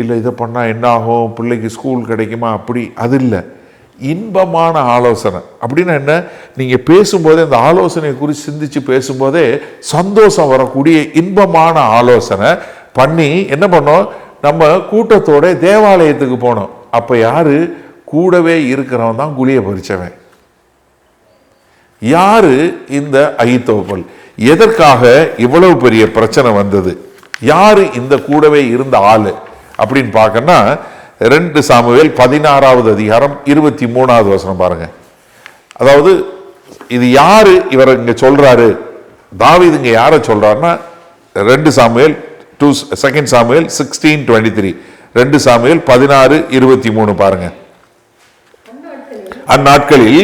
[SPEAKER 1] இல்லை இதை பண்ணால் என்ன ஆகும், பிள்ளைக்கு ஸ்கூல் கிடைக்குமா, அப்படி. அது இல்லை, இன்பமான ஆலோசனை. அப்படின்னா என்ன, நீங்கள் பேசும்போதே அந்த ஆலோசனையை குறித்து சிந்திச்சு பேசும்போதே சந்தோஷம் வரக்கூடிய இன்பமான ஆலோசனை பண்ணி என்ன பண்ணோம், நம்ம கூட்டத்தோட தேவாலயத்துக்கு போனோம். அப்போ யாரு கூடவே இருக்கிறவன் தான் குழியை பறிச்சவன். யாரு? இந்த அகித்தோப்பல். எதற்காக இவ்வளவு பெரிய பிரச்சனை வந்தது? யாரு இந்த கூடவே இருந்த ஆளு அப்படின்னு பார்க்கன்னா 2 சாமுவேல் 16வது அதிகாரம் 23வது வசனம் பாருங்க. அதாவது இது யாரு இவர் இங்க சொல்றாரு, தாவீது இங்க யார சொல்றாருன்னா 2 சாமுவேல் 2 சாமுவேல் 16:23, 2 சாமுவேல் 16:23 பாருங்க. அந்நாட்களில்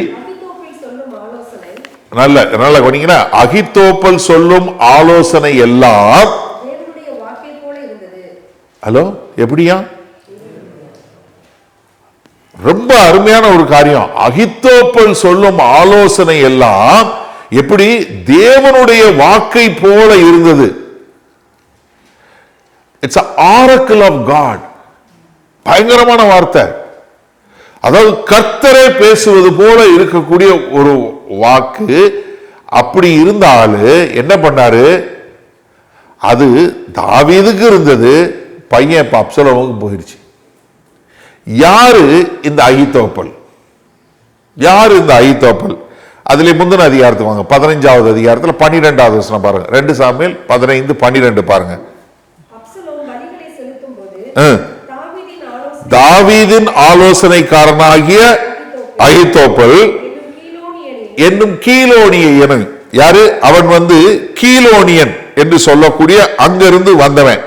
[SPEAKER 1] நல்ல கவனிங்கன்னா, அகித்தோப்பல் சொல்லும் ஆலோசனை எல்லாம் ஹலோ எப்படியா, ரொம்ப அருமையான ஒரு காரியம். அகித்தோப்பல் சொல்லும் ஆலோசனை எல்லாம் எப்படி தேவனுடைய வாக்கை போல இருந்தது. It's oracle of God. பயங்கரமான வார்த்தை. அதாவது கர்த்தரை பேசுவது போல இருக்கக்கூடிய ஒரு வாக்கு. அப்படி இருந்தாலும் என்ன பண்ணாரு, அது தாவீதுக்கு இருந்தது, பையன் இப்ப அப்சலோமுக்கு போயிருச்சு. யாரு இந்த அகித்தோப்பல்? யாரு இந்த அகித்தோப்பல்? அதுல முந்தின அதிகாரத்துக்கு வாங்க, 15வது அதிகாரத்துல 12வது வசனம் பாருங்க. 2 சாமுவேல் 15:12 பாருங்க. தாவீதின் ஆலோசனைக்காரனாகிய அகித்தோப்பல் என்னும் கீலோனியன். யாரு அவன்? கீலோனியன் என்று சொல்லக்கூடிய அங்கிருந்து வந்தவன்.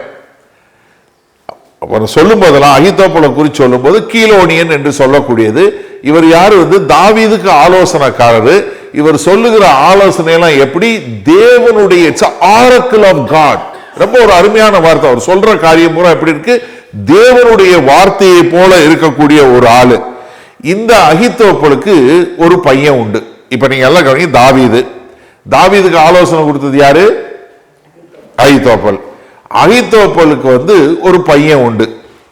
[SPEAKER 1] சொல்லும் போதெல்லாம் அகித்தோப்பலை குறித்து சொல்லும் போது கீலோனியன் என்று சொல்லக்கூடியது. இவர் யாரு? தாவீதுக்கு ஆலோசனைக்காரரு. இவர் சொல்லுகிற ஆலோசனை எல்லாம் எப்படி? தேவனுடைய ஆரக்கிள் ஆஃப் காட். ரொம்ப ஒரு அருமையான வார்த்தை. அவர் சொல்ற காரியம் பூரா எப்படி இருக்கு? தேவனுடைய வார்த்தையை போல இருக்கக்கூடிய ஒரு ஆளு. இந்த அகித்தோப்பலுக்கு ஒரு பையன் உண்டு. இப்ப நீங்க எல்லாம் கவனிங்க, தாவீதுக்கு ஆலோசனை கொடுத்தது யாரு? அகித்தோப்பல். அகித்தோப்பலுக்கு ஒரு பையன் உண்டு.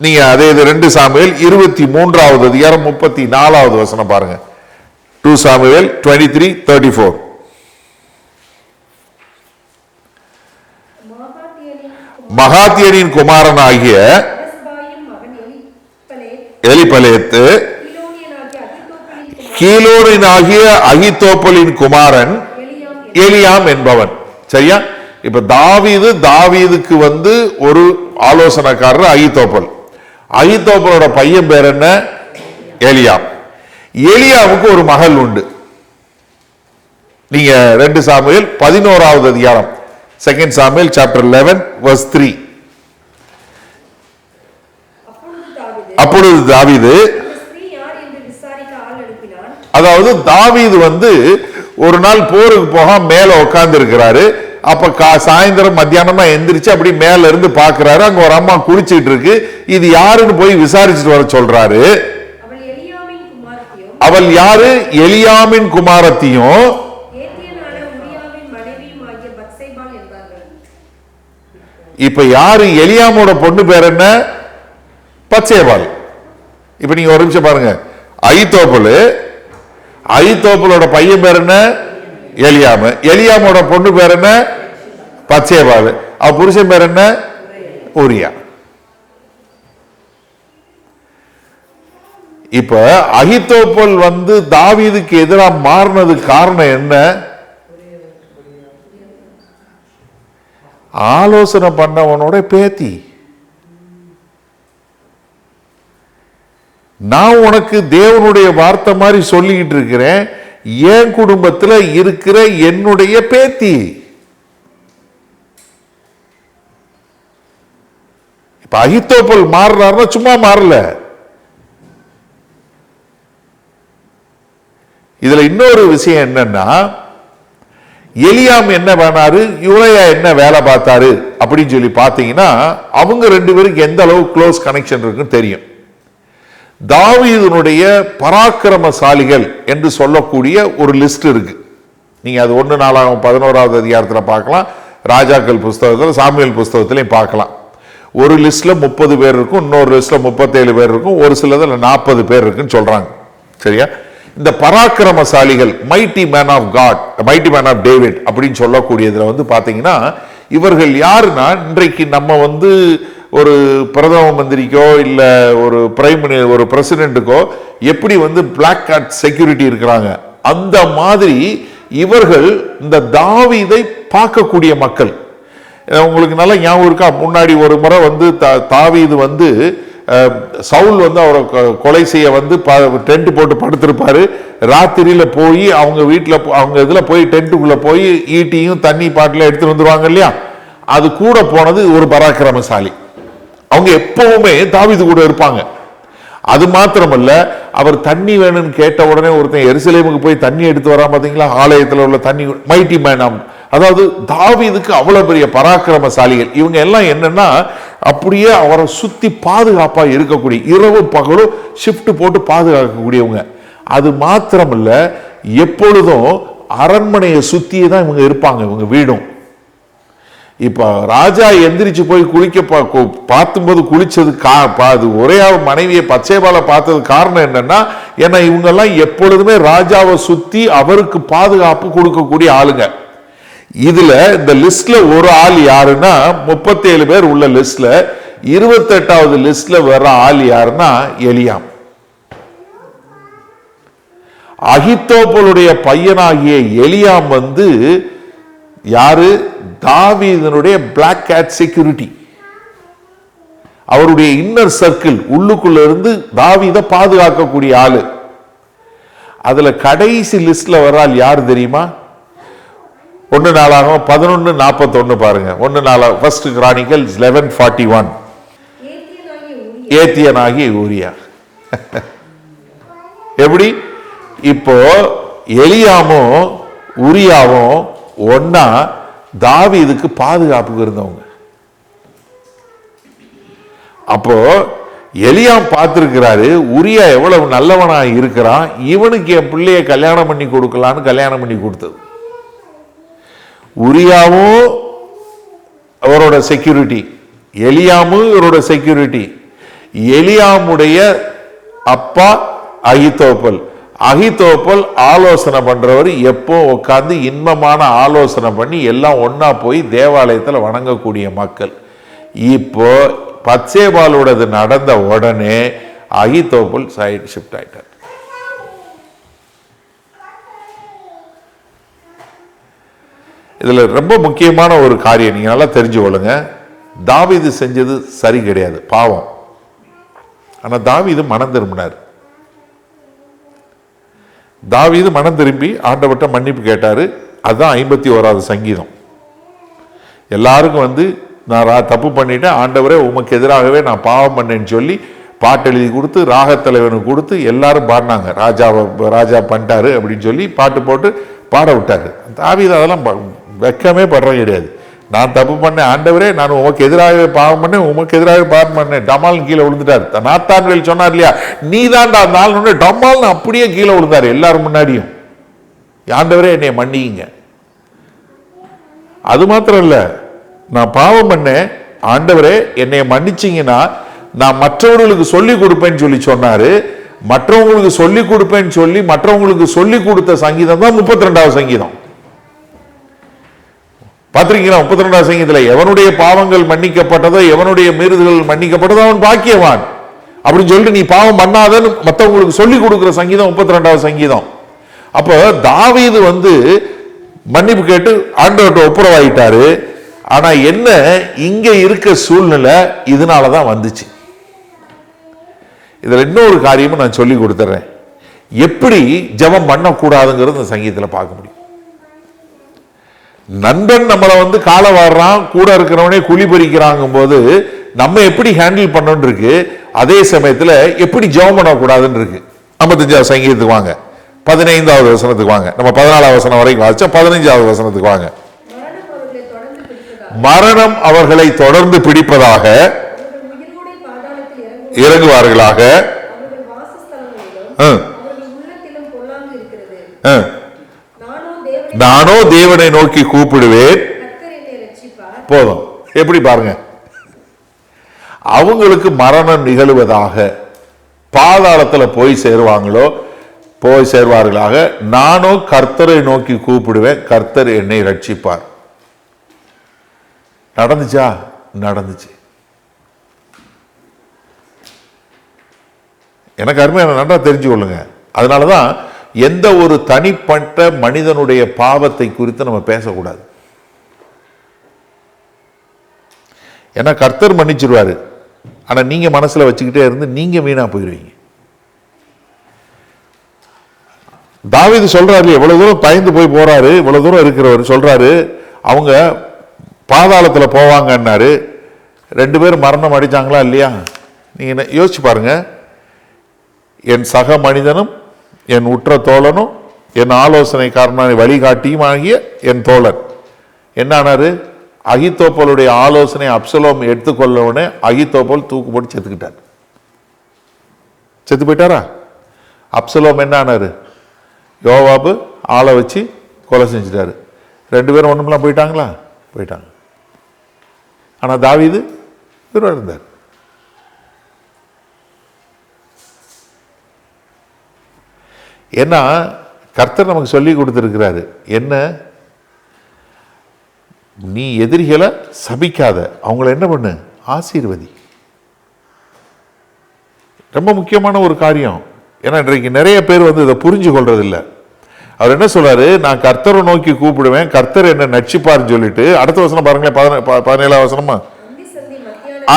[SPEAKER 1] நீங்க அதே 2 சாமுவேல் 23வது அதிகாரம் 34வது வசனம் பாருங்க. 2 சாமுவேல் 23:34. மகாத்தியனின் குமாரனாகிய எலிபலேத்து கீலோனியனாகிய அகித்தோப்பலின் குமாரன் எலியாம் என்பவன். சரியா? இப்ப தாவீதுக்கு ஒரு ஆலோசனைக்காரர் அகித்தோப்பல். அகித்தோப்பலோட பையன் பேர் என்ன? எலியாம். எலியாவுக்கு ஒரு மகள் உண்டு. நீங்க 2 சாமுவேல் 11வது அதிகாரம், 2 சாமுவேல் சாப்டர் 11 verse 3. அப்பொழுது தாவீது, அதாவது தாவீது ஒரு நாள் போருக்கு போக மேல உட்கார்ந்து இருக்கிறாரு. அப்ப சாயந்தரம் மத்தியானமா எந்திரிச்சு அப்படி மேல இருந்து பாக்குறாரு. அங்க ஒரு அம்மா குளிச்சுட்டு இருக்கு. இது யாருன்னு போய் விசாரிச்சுட்டு வர சொல்றாரு. அவள் யாரு? எலியாமின் குமாரத்தியும் இப்ப யாரு? எலியாமோட பொண்ணு பேர் என்ன? பத்சேபாள். இப்ப நீங்க ஒரு நிமிஷம் பாருங்க. அகித்தோப்பலோட பையன் பேர் என்ன? எலியாமு. எலியாமோட பொண்ணு பேர் என்ன? பத்சேபாள். அவ புருஷன் பேர் என்ன? ஊரியா. இப்ப அகித்தோப்பல் தாவீதுக்கு எதிராக மாறினது காரணம் என்ன? ஆலோசனை பண்ணவனோட பேத்தி. நான் உனக்கு தேவனுடைய வார்த்தை மாதிரி சொல்லிக்கிட்டு இருக்கிறேன், என் குடும்பத்தில் இருக்கிற என்னுடைய பேத்தி. இப்ப அகித்தோப்பல் மாறுறாருன்னா சும்மா மாறல. இதுல இன்னொரு விஷயம் என்னன்னா, எலியாம் என்ன பண்ணாரு, யூரையா என்ன வேலை பார்த்தாரு அப்படின்னு சொல்லி பார்த்தீங்கன்னா, அவங்க 2 பேருக்கு எந்த அளவு க்ளோஸ் கனெக்ஷன் இருக்குன்னு தெரியும். தாவீதுனுடைய பராக்கிரமசாலிகள் என்று சொல்லக்கூடிய ஒரு லிஸ்ட் இருக்கு. நீங்க அது 1 நாளாகமம் 11வது அதிகாரத்தில் பார்க்கலாம், ராஜாக்கள் புஸ்தகத்தில், சாமுவேல் புஸ்தகத்திலையும் பார்க்கலாம். ஒரு லிஸ்ட்ல 30 பேர் இருக்கும், இன்னொரு லிஸ்ட்ல 37 பேர் இருக்கும், ஒரு சிலதுல 40 பேர் இருக்குன்னு சொல்றாங்க. சரியா? இந்த பராக்கிரமசாலிகள், mighty man of God, mighty man of David அப்படின்னு சொல்லக்கூடியதுல பாத்தீங்கன்னா, இவர்கள் யாருன்னா, இன்றைக்கு நம்ம ஒரு பிரதம மந்திரிக்கோ இல்ல ஒரு பிரசிடென்ட்டுக்கோ எப்படி பிளாக் கார்ட் செக்யூரிட்டி இருக்கிறாங்க, அந்த மாதிரி இவர்கள் இந்த தாவீதை பார்க்கக்கூடிய மக்கள். உங்களுக்கு நல்லா ஞாபகம் இருக்கா? முன்னாடி ஒரு முறை தாவீது சவுல் அவரை கொலை செய்ய டென்ட் போட்டு படுத்திருப்பாரு. ராத்திரியில போய் அவங்க வீட்டுல, அவங்க இதுல போய் டென்ட்டுக்குள்ள போய் ஈட்டியும் தண்ணி பாட்டில எடுத்துட்டு வந்துருவாங்க இல்லையா? அது கூட போனது ஒரு பராக்கிரமசாலி. அவங்க எப்பவுமே தாவீது கூட இருப்பாங்க. அது மாத்திரமல்ல, அவர் தண்ணி வேணும்னு கேட்ட உடனே ஒருத்தன் எருசலேமுக்கு போய் தண்ணி எடுத்து வரா பாத்தீங்களா, ஆலயத்தில் உள்ள தண்ணி, மைட்டி மேன். அதாவது தாவீதுக்கு அவ்வளவு பெரிய பராக்கிரமசாலிகள். இவங்க எல்லாம் என்னன்னா, அப்படியே அவரை சுத்தி பாதுகாப்பா இருக்கக்கூடிய, இரவு பகலும் ஷிஃப்ட் போட்டு பாதுகாக்கக்கூடியவங்க. அது மாத்திரமல்ல, எப்பொழுதும் அரண்மனையை சுத்தியே தான் இவங்க இருப்பாங்க, இவங்க வீடும். இப்ப ராஜா எந்திரிச்சு போய் குளிக்க பார்த்தும்போது குளிச்சது ஒரே மனைவியை பச்சைபால பார்த்தது காரணம் என்னன்னா, ஏன்னா இவங்க எல்லாம் எப்பொழுதுமே ராஜாவை சுத்தி அவருக்கு பாதுகாப்பு கொடுக்கக்கூடிய ஆளுங்க. இதுல இந்த லிஸ்ட்ல ஒரு ஆள் யாருன்னா 37 பேர் உள்ள லிஸ்ட்ல 28வது லிஸ்ட்ல வர்ற ஆள் யாருன்னா எலியாம். அகித்தோப்பலுடைய பையனாகிய எலியாம் யாரு? தாவீதனுடைய பிளாக் கேட் செக்யூரிட்டி. அவருடைய இன்னர் சர்க்கிள், உள்ளுக்குள்ள இருந்து தாவீத பாதுகாக்கக்கூடிய ஆளு. அதுல கடைசி லிஸ்ட்ல வர்றால் யாரு தெரியுமா? 1 நாளாகமம் 11:41 பாருங்க. 1 நாளாக ஃபர்ஸ்ட் கிரானிக்கல்ஸ் 11:41. ஏத்தியனாகிய ஊரியா. எப்படி? இப்போ எலியாமும் உரியாவும் ஒன்னா தாவீதுக்கு பாதுகாப்புக்கு இருந்தவங்க. அப்போ எலியாம் பார்த்திருக்கிறாரு, உரியா எவ்வளவு நல்லவனா இருக்கிறான், இவனுக்கு என் பிள்ளைய கல்யாணம் பண்ணி கொடுக்கலான்னு கல்யாணம் பண்ணி கொடுத்தது. உரியாவும் அவரோட செக்யூரிட்டி, எலியாமும் இவரோட செக்யூரிட்டி. எலியாமுடைய அப்பா அகித்தோப்பல். அகித்தோப்பல் ஆலோசனை பண்றவர், எப்போ உட்கார்ந்து இன்பமான ஆலோசனை பண்ணி எல்லாம் ஒன்னா போய் தேவாலயத்தில் வணங்கக்கூடிய மக்கள். இப்போ பத்சேபாலோடது நடந்த உடனே அகித்தோப்பல் சைடு ஷிஃப்ட் ஆயிட்டார். இதுல ரொம்ப முக்கியமான ஒரு காரியம் நீங்க நல்லா தெரிஞ்சு கொள்ளுங்க. தாவீது செஞ்சது சரி கிடையாது, பாவம். ஆனா தாவீது மனம் திரும்பினார். தாவீது மனம் திரும்பி ஆண்டவர்ட்ட மன்னிப்பு கேட்டாரு. அதுதான் 51வது சங்கீதம். எல்லாருக்கும் நான் தப்பு பண்ணிட்டேன் ஆண்டவரே, உமக்கு எதிராகவே நான் பாவம் பண்ணேன்னு சொல்லி பாட்டு எழுதி கொடுத்து ராகத்தலைவனுக்கு கொடுத்து எல்லாரும் பாடினாங்க. ராஜா பண்ணிட்டாரு அப்படின்னு சொல்லி பாட்டு போட்டு பாட விட்டாரு. தாவீது அதெல்லாம் வெக்கமே படுறது கிடையாது. நான் தப்பு பண்ணேன் ஆண்டவரே, நான் உமக்கு எதிராகவே பாவம் பண்ணேன், உமக்கு எதிராகவே பாவம் பண்ணேன். டமால் கீழே விழுந்துட்டார். நாத்தான் சொன்னார் இல்லையா, நீ தான்டா நாள் டமால் அப்படியே கீழே விழுந்தாரு எல்லாரும் முன்னாடியும். ஆண்டவரே என்னை மன்னிங்க. அது மாத்திரம் இல்ல, நான் பாவம் பண்ணேன் ஆண்டவரே என்னை மன்னிச்சிங்கன்னா நான் மற்றவர்களுக்கு சொல்லி கொடுப்பேன்னு சொல்லி சொன்னாரு. மற்றவங்களுக்கு சொல்லி கொடுப்பேன்னு சொல்லி மற்றவங்களுக்கு சொல்லி கொடுத்த சங்கீதம் தான் 32வது சங்கீதம். பார்த்திருக்கீங்களா? 32வது சங்கீதத்தில் எவனுடைய பாவங்கள் மன்னிக்கப்பட்டதோ, எவனுடைய மீறுதல்கள் மன்னிக்கப்பட்டதோ அவன் பாக்கியவான் அப்படின்னு சொல்லிட்டு நீ பாவம் பண்ணாதன்னு மற்றவங்களுக்கு சொல்லி கொடுக்கிற சங்கீதம் 32வது சங்கீதம். அப்போ தாவீது மன்னிப்பு கேட்டு ஆண்டவர்கிட்ட ஒப்புரவாயிட்டாரு. ஆனா என்ன, இங்க இருக்க சூழ்நிலை இதனாலதான் வந்துச்சு. இதுல இன்னொரு காரியமும் நான் சொல்லி கொடுத்துறேன், எப்படி ஜெபம் பண்ணக்கூடாதுங்கிறது இந்த சங்கீதத்தில் பார்க்க முடியும். நண்பன் நம்மளை காலை வாடுறான், கூட இருக்கிறவனே குழி பறிக்கிறாங்க போது நம்ம எப்படி ஹேண்டில் பண்ணணும் இருக்கு, அதே சமயத்தில் எப்படி ஜெபம் பண்ணக்கூடாதுன்னு இருக்கு. 55வது சங்கீதத்துக்கு வாங்க, 15வது வசனத்துக்கு வாங்க. நம்ம 14வது வசனம் வரைக்கும் வாசிச்சா 15வது வசனத்துக்கு வாங்க. மரணம் அவர்களை தொடர்ந்து பிடிப்பதாக இறங்குவார்களாக, நானோ தேவனை நோக்கி கூப்பிடுவேன். போதும். எப்படி பாருங்க, அவங்களுக்கு மரணம் நிகழ்வதாக, பாதாளத்தில் போய் சேர்வார்களாக, நானோ கர்த்தரை நோக்கி கூப்பிடுவேன், கர்த்தர் என்னை ரட்சிப்பார். நடந்துச்சா? நடந்துச்சு. எனக்கு அருமையான நன்றா தெரிஞ்சு கொள்ளுங்க. அதனாலதான் எந்த ஒரு தனிப்பட்ட மனிதனுடைய பாவத்தை குறித்து நம்ம பேசக்கூடாது. ஏன்னா கர்த்தர் மன்னிச்சிருவாரு, ஆனா நீங்க மனசுல வச்சுக்கிட்டே இருந்து நீங்க வீணா போயிருவீங்க. தாவீது சொல்றாரு, எவ்வளவு தூரம் பயந்து போய் போறாரு, இவ்வளவு தூரம் இருக்கிறவர் சொல்றாரு, அவங்க பாதாளத்துல போவாங்கன்னாரு. 2 பேரும் மரணம் அடிச்சாங்களா இல்லையா? நீங்க யோசிச்சு பாருங்க. என் சக மனிதனும் என் உற்ற தோழனும் என் ஆலோசனைக்காரனான வழிகாட்டியும் ஆகிய என் தோழன் என்ன ஆனாரு? அகித்தோப்பலுடைய ஆலோசனை அப்சலோம் எடுத்துக்கொள்ளவுடனே அகித்தோப்பல் தூக்கு போட்டு செத்துக்கிட்டார். செத்து போயிட்டாரா? அப்சலோம் என்ன ஆனாரு? யோவாபு ஆளை வச்சு கொலை செஞ்சுட்டாரு. 2 பேரும் ஒண்ணுமெல்லாம் போயிட்டாங்களா? போயிட்டாங்க. ஆனா தாவீது உயிரோடு இருந்தார். ஏன்னா கர்த்தர் நமக்கு சொல்லி கொடுத்திருக்கிறாரு. என்ன? நீ எதிரிகளை சபிக்காத, அவங்கள என்ன பண்ணு, ஆசீர்வதி. ரொம்ப முக்கியமான ஒரு காரியம். ஏன்னா இன்றைக்கு நிறைய பேர் இதை புரிஞ்சு கொள்றது இல்லை. அவர் என்ன சொல்றாரு, நான் கர்த்தரை நோக்கி கூப்பிடுவேன், கர்த்தர் என்ன நட்சிப்பார்னு சொல்லிட்டு அடுத்த வசனம் பாருங்களேன், 17ஆம் வசனமா,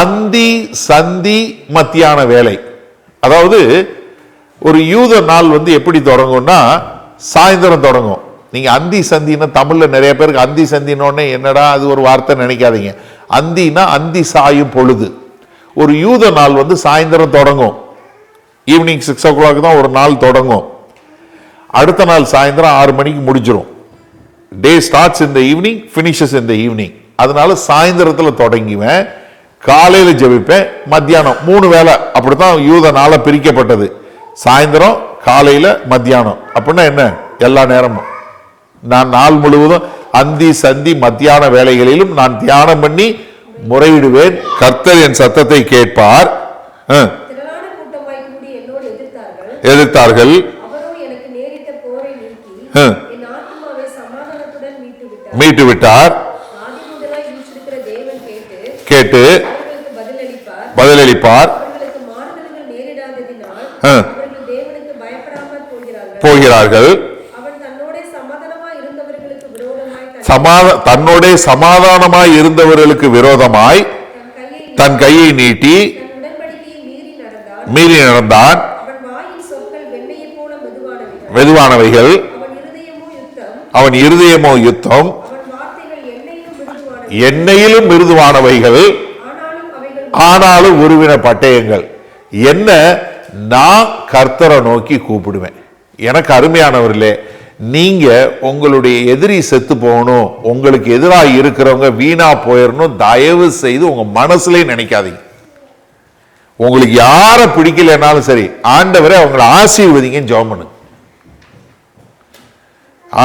[SPEAKER 1] அந்தி சந்தி மத்தியான வேலை. அதாவது ஒரு யூத நாள் எப்படி தொடங்கும்னா சாயந்தரம் தொடங்கும். நீங்க அந்தி சந்தின்னா தமிழ்ல நிறைய பேருக்கு அந்தி சந்தினோடனே என்னடா அது ஒரு வார்த்தை நினைக்காதீங்க. அந்தினா அந்தி சாயும் பொழுது. ஒரு யூத நாள் சாயந்தரம் தொடங்கும். ஈவினிங் 6 o'clock தான் ஒரு நாள் தொடங்கும். அடுத்த நாள் சாயந்தரம் 6 மணிக்கு முடிஞ்சிடும். Day starts in the evening, finishes in the evening. அதனால சாயந்தரத்தில் தொடங்கிவேன், காலையில் ஜெபிப்பேன், மத்தியானம் 3 வேளை. அப்படித்தான் யூத நாளை பிரிக்கப்பட்டது. சாயந்தரம், காலையில், மத்தியானம். அப்படின்னா என்ன, எல்லா நேரமும் நான் நாள் முழுவதும் அந்தி சந்தி மத்தியான வேலைகளிலும் நான் தியானம் பண்ணி முறையிடுவேன். கர்த்தர் என் சத்தத்தை கேட்பார். எதிர்த்தார்கள். மீட்டு விட்டார். கேட்டு பதிலளிப்பார். போகிறார்கள். தன்னோட சமாதானமாய் இருந்தவர்களுக்கு விரோதமாய் தன் கையை நீட்டி மீறி நடந்தான். மெதுவானவைகள், அவன் இருதயமோ யுத்தம், எண்ணெயிலும் மிருதுவானவைகள், ஆனாலும் உருவின பட்டயங்கள். என்ன, நான் கர்த்தரை நோக்கி கூப்பிடுவேன். எனக்கு அருமையானவர்களே, நீங்க உங்களுடைய எதிரி செத்து போகணும், உங்களுக்கு எதிராக இருக்கிறவங்க வீணா போயிடணும், தயவு செய்து உங்க மனசுல நினைக்காதீங்க. உங்களுக்கு யார பிடிக்கலனாலும் சரி, ஆண்டவரே அவங்களை ஆசீர்வதிங்கன்னு ஜெபம் பண்ணுங்க.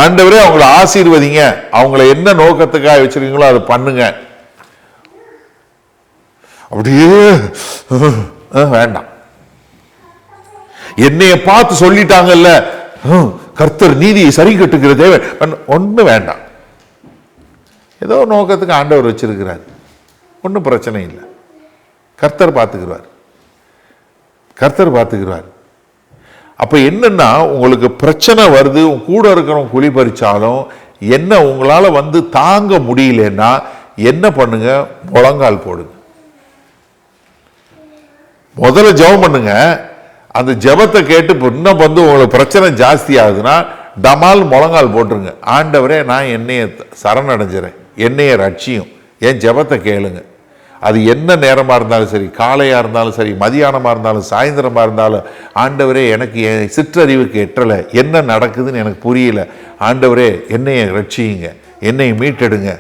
[SPEAKER 1] ஆண்டவரே அவங்களை ஆசீர்வதிங்க, அவங்களை என்ன நோக்கத்துக்காக வச்சிருக்கீங்களோ அதை பண்ணுங்க. அப்படியே வேண்டாம். என்னைய பார்த்து சொல்லிட்டாங்கல்ல, கர்த்தர் நீதியை சரி கட்டுகிற தேவன், ஒண்ணு வேண்டாம். ஏதோ நோக்கத்துக்கு ஆண்டவர் வச்சிருக்கிறார், ஒன்றும் பிரச்சனை இல்லை. கர்த்தர் பார்த்துக்கிறார், கர்த்தர் பார்த்துக்கிறார். அப்ப என்னன்னா, உங்களுக்கு பிரச்சனை வருது, கூட இருக்கிறவங்க குழி பறிச்சாலும் என்ன உங்களால தாங்க முடியலன்னா என்ன பண்ணுங்க, முழங்கால் போடுங்க. முதல்ல ஜெபம் பண்ணுங்க. அந்த ஜெபத்தை கேட்டு இன்னும் உங்களுக்கு பிரச்சனை ஜாஸ்தி ஆகுதுன்னா டமால் முழங்கால் போட்டுருங்க. ஆண்டவரே, நான் என்னைய சரணடைஞ்சிறேன், என்னைய ரட்சியும், என் ஜெபத்தை கேளுங்க. அது என்ன நேரமாக இருந்தாலும் சரி, காலையாக இருந்தாலும் சரி, மதியானமாக இருந்தாலும் சாயந்தரமாக இருந்தாலும், ஆண்டவரே எனக்கு என் சிற்றறிவுக்கு எட்டலை, என்ன நடக்குதுன்னு எனக்கு புரியல, ஆண்டவரே என்னைய ரட்சியுங்க, என்னை மீட்டெடுங்க,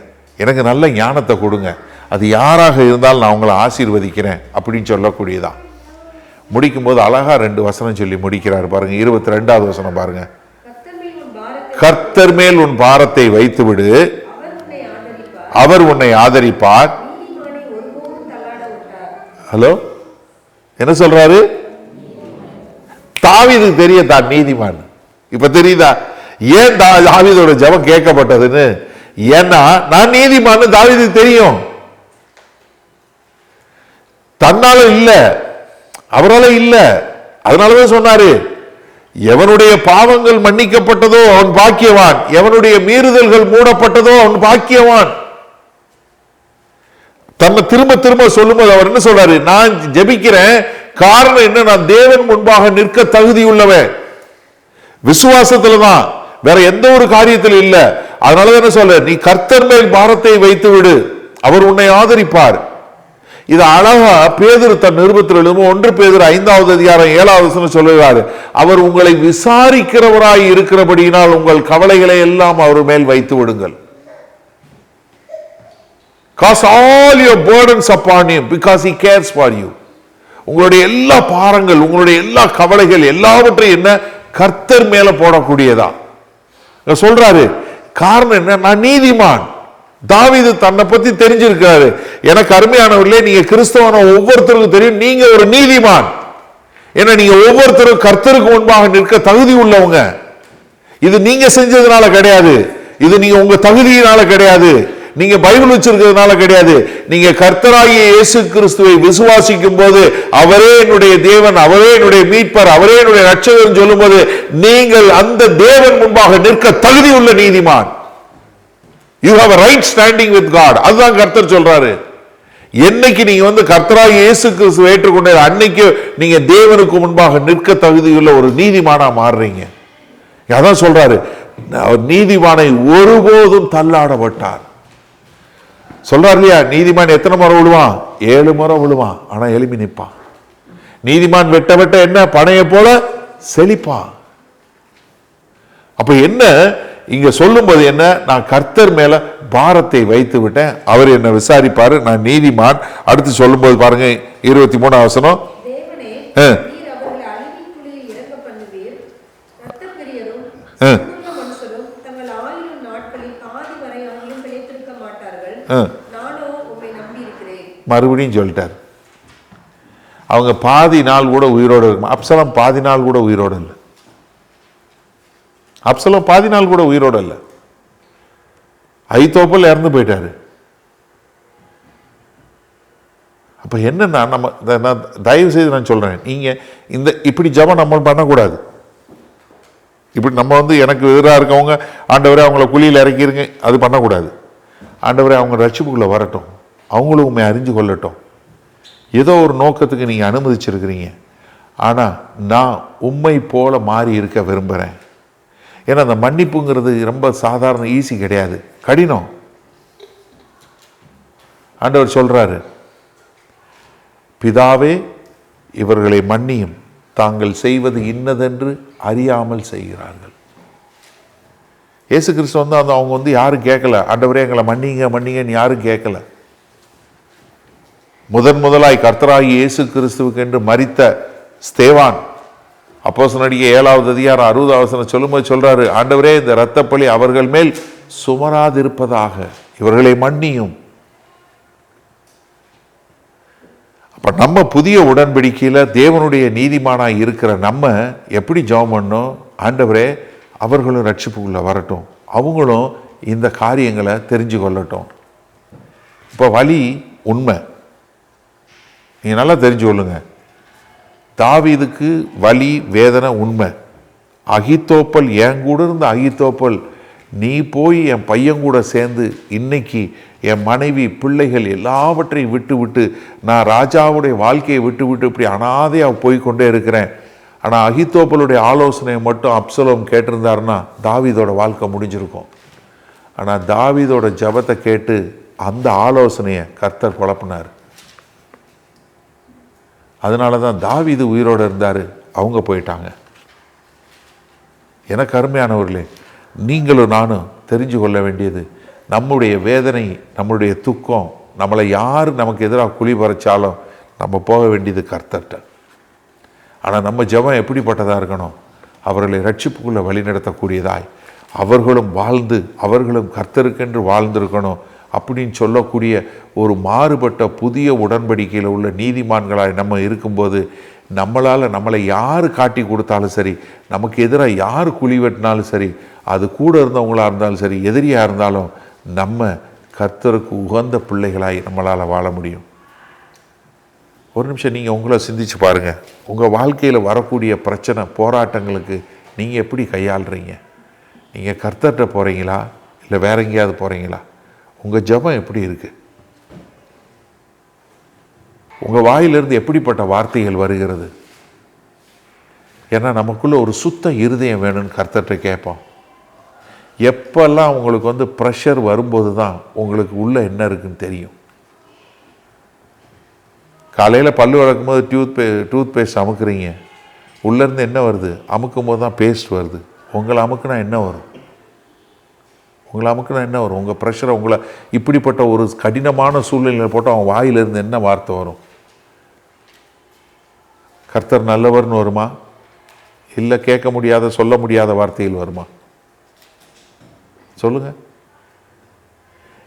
[SPEAKER 1] எனக்கு நல்ல ஞானத்தை கொடுங்க, அது யாராக இருந்தாலும் நான் உங்களை ஆசீர்வதிக்கிறேன் அப்படின்னு சொல்லக்கூடியதான். முடிக்கும் போது அழகா 2 வசனம் சொல்லி முடிக்கிறார் பாருங்க. 22வது வசனம் பாருங்க. கர்த்தர் மேல் உன் பாரத்தை வைத்து விடு, அவர் உன்னை ஆதரிப்பார். ஹலோ, என்ன சொல்றாரு? தாவீதுக்கு தெரிய தான் நீதிமான். இப்ப தெரியுதா ஏன் தாவீதோட ஜெபம் கேட்கப்பட்டதுன்னு? ஏன்னா நான் நீதிமான் தாவீதுக்கு தெரியும். தன்னால இல்ல, அவரால இல்ல. அதனாலதான் சொன்னாரு, எவனுடைய பாவங்கள் மன்னிக்கப்பட்டதோ அவன் பாக்கியவான், எவனுடைய மீறுதல்கள் மூடப்பட்டதோ அவன் பாக்கியவான். தன்னை திரும்ப திரும்ப சொல்லும்போது அவர் என்ன சொல்றாரு? நான் ஜெபிக்கிறேன், காரணம் என்ன? நான் தேவன் முன்பாக நிற்க தகுதி உள்ளவன். விசுவாசத்துல தான், வேற எந்த ஒரு காரியத்தில் இல்ல. அதனாலதான் என்ன சொல்ற, நீ கர்த்தர் மேல் பாரத்தை வைத்து விடு, அவர் உன்னை ஆதரிப்பார். இது அழகா பேதுரு தன் நிருபத்தில் எழுதும் 1 பேதுரு 5வது அதிகாரம் 7வது வசனம் சொல்லுகிறாரு, அவர் உங்களை விசாரிக்கிறவராய் இருக்கிறபடியினால் உங்கள் கவலைகளை எல்லாம் அவர் மேல் வைத்து விடுங்கள். Cast all your burdens upon him because he cares for you. உங்களுடைய எல்லா பாரங்கள், உங்களுடைய எல்லா கவலைகள் எல்லாவற்றையும் என்ன கர்த்தர் மேல போடக்கூடியதா சொல்றாரு. காரணம் என்ன? நான் நீதிமான். தாவீது தன்னை பத்தி தெரிஞ்சிருக்காரு. எனக்கு அருமையானவர்களே, நீங்க கிறிஸ்தவன ஒவ்வொருத்தருக்கும் தெரியும், நீங்க ஒரு நீதிமான். ஏன்னா நீங்க ஒவ்வொருத்தரும் கர்த்தருக்கு முன்பாக நிற்க தகுதி உள்ளவங்க. இது நீங்க செஞ்சதுனால கிடையாது, இது நீங்க உங்க தகுதியினால கிடையாது, நீங்க பைபிள் வச்சிருக்கிறதுனால கிடையாது. நீங்க கர்த்தராகிய இயேசு கிறிஸ்துவை விசுவாசிக்கும் போது, அவரே என்னுடைய தேவன், அவரே என்னுடைய மீட்பர், அவரே என்னுடைய ரட்சகர் சொல்லும் போது, நீங்கள் அந்த தேவன் முன்பாக நிற்க தகுதி உள்ள நீதிமான். You have a right standing with God. அதுதான் கர்த்தர் சொல்றாரு. என்னைக்கு நீங்க கர்த்தராகிய இயேசு கிறிஸ்துவை ஏற்றுக்கொண்ட அன்னைக்கு நீங்க தேவனுக்கு முன்பாக நிற்க தகுதியுள்ள ஒரு நீதிமானா மாறுறீங்க. அதான் சொல்றாரு, நீதிமானை ஒருபோதும் தள்ளாட மாட்டார். சொல்றாரு இல்லையா, நீதிமான் எத்தனை முறை விழுவான்? 7 முறை விழுவான், ஆனா எழுப்பி நிற்பான். நீதிமான் வெட்ட வெட்ட என்ன பனையை போல செழிப்பான். அப்ப என்ன இங்க சொல்லும்போது என்ன, நான் கர்த்தர் மேல பாரத்தை வைத்து விட்டேன், அவர் என்ன விசாரிப்பாரு, நான் நீதிமான். அடுத்து சொல்லும்போது பாருங்க 23 வசனம், மறுபடியும் சொல்லிட்டார். அவங்க பாதி நாள் கூட உயிரோடு இருக்கும். அப்சலம் பாதி நாள் கூட உயிரோடு இல்லை. அப்சலம் பாதி நாள் கூட உயிரோடு இல்லை. ஐதோப்பல் இறந்து போயிட்டாரு. அப்ப என்னன்னா, நம்ம தயவு செய்து நான் சொல்றேன், நீங்க இப்படி ஜபம் நம்ம பண்ணக்கூடாது. இப்படி நம்ம எனக்கு எதிராக இருக்கவங்க, ஆண்டவரே அவங்கள குழியில் இறக்கிருங்க, அது பண்ணக்கூடாது. ஆண்டவரே அவங்க ரட்சிப்புக்குள்ள வரட்டும், அவங்களும் உண்மை அறிஞ்சு கொள்ளட்டும், ஏதோ ஒரு நோக்கத்துக்கு நீங்க அனுமதிச்சிருக்கிறீங்க. ஆனா நான் உண்மை போல மாறி இருக்க விரும்புகிறேன். ஏன்னா அந்த மன்னிப்புங்கிறது ரொம்ப சாதாரண ஈஸி கிடையாது, கடினம். ஆண்டவர் சொல்றாரு, பிதாவே இவர்களை மன்னியும், தாங்கள் செய்வது இன்னதென்று அறியாமல் செய்கிறார்கள். இயேசு கிறிஸ்து அவங்க யாரும் கேட்கல, ஆண்டவரே எங்களை மன்னிங்க மன்னிங்கன்னு யாரும் கேட்கல. முதலாய் கர்த்தராகிய இயேசு கிறிஸ்துவுக்கு என்று மரித்த ஸ்தேவான், அப்போஸ்தலர் 7வது அதிகாரம் 60வது வசனம் சொல்லும்போது சொல்றாரு, ஆண்டவரே இந்த இரத்தப்பழி அவர்கள் மேல் சுமராதிருப்பதாக, இவர்களை மன்னியும். அப்ப நம்ம புதிய உடன்படிக்கையில தேவனுடைய நீதிமானாய் இருக்கிற நம்ம எப்படி ஜெபம் பண்ணோம்? ஆண்டவரே அவர்களும் ரட்சிப்புக்குள்ள வரட்டும், அவங்களும் இந்த காரியங்களை தெரிஞ்சு கொள்ளட்டும். இப்போ வலி உண்மை, நீங்க நல்லா தெரிஞ்சு கொள்ளுங்க. தாவீதுக்கு வலி வேதனை உண்மை. அகித்தோப்பல் என் கூட இருந்த அகித்தோப்பல், நீ போய் என் பையன் கூட சேர்ந்து இன்னைக்கு என் மனைவி பிள்ளைகள் எல்லாவற்றையும் விட்டு விட்டு நான் ராஜாவுடைய வாழ்க்கையை விட்டு விட்டு இப்படி அனாதையாக போய்கொண்டே இருக்கிறேன். ஆனால் அகித்தோப்பலுடைய ஆலோசனையை மட்டும் அப்சலோம் கேட்டிருந்தாருன்னா தாவீதோட வாழ்க்கை முடிஞ்சிருக்கும். ஆனால் தாவீதோட ஜபத்தை கேட்டு அந்த ஆலோசனையை கர்த்தர் குழப்பினார். அதனால தான் தாவீது உயிரோடு இருந்தார், அவங்க போயிட்டாங்க. எனக்கு அருமையானவர்களே, நீங்களும் நானும் தெரிஞ்சு கொள்ள வேண்டியது, நம்முடைய வேதனை, நம்முடைய துக்கம், நம்மளை யார் நமக்கு எதிராக குழி பறிச்சாலும் நம்ம போக வேண்டியது கர்த்தர்கிட்ட. ஆனால் நம்ம ஜெபம் எப்படிப்பட்டதாக இருக்கணும்? அவர்களை ரட்சிப்புக்குள்ளே வழிநடத்தக்கூடியதாய், அவர்களும் வாழ்ந்து அவர்களும் கர்த்தருக்கென்று வாழ்ந்திருக்கணும் அப்படின்னு சொல்லக்கூடிய ஒரு மாறுபட்ட புதிய உடன்படிக்கையில் உள்ள நீதிமான்களாய் நம்ம இருக்கும்போது, நம்மளை யார் காட்டி கொடுத்தாலும் சரி, நமக்கு எதிராக யார் குழி வெட்டினாலும் சரி, அது கூட இருந்தவங்களாக இருந்தாலும் சரி, எதிரியாக இருந்தாலும் நம்ம கர்த்தருக்கு உகந்த பிள்ளைகளாய் நம்மளால் வாழ முடியும். ஒரு நிமிஷம் நீங்கள் உங்களை சிந்திச்சு பாருங்கள். உங்கள் வாழ்க்கையில் வரக்கூடிய பிரச்சனை, போராட்டங்களுக்கு நீங்கள் எப்படி கையாளுறீங்க? நீங்கள் கர்த்தர்கிட்ட போகிறீங்களா இல்லை வேற எங்கேயாவது போகிறீங்களா? உங்கள் ஜெபம் எப்படி இருக்குது? உங்கள் வாயிலிருந்து எப்படிப்பட்ட வார்த்தைகள் வருகிறது? ஏன்னா நமக்குள்ள ஒரு சுத்த இருதயம் வேணும்னு கர்த்தர்கிட்ட கேட்போம். எப்பெல்லாம் உங்களுக்கு ப்ரெஷர் வரும்போது தான் உங்களுக்கு உள்ள என்ன இருக்குன்னு தெரியும். காலையில் பல்லு வளர்க்கும் போது டூத் பேஸ்ட் அமுக்குறீங்க, உள்ளேருந்து என்ன வருது? அமுக்கும் போது தான் பேஸ்ட் வருது. உங்களை அமுக்குனா என்ன வரும்? உங்கள் ப்ரெஷரை உங்களை இப்படிப்பட்ட ஒரு கடினமான சூழ்நிலையில் போட்டு அவன் வாயிலிருந்து என்ன வார்த்தை வரும்? கர்த்தர் நல்லவர்னு வருமா? இல்லை கேட்க முடியாத சொல்ல முடியாத வார்த்தையில் வருமா? சொல்லுங்க.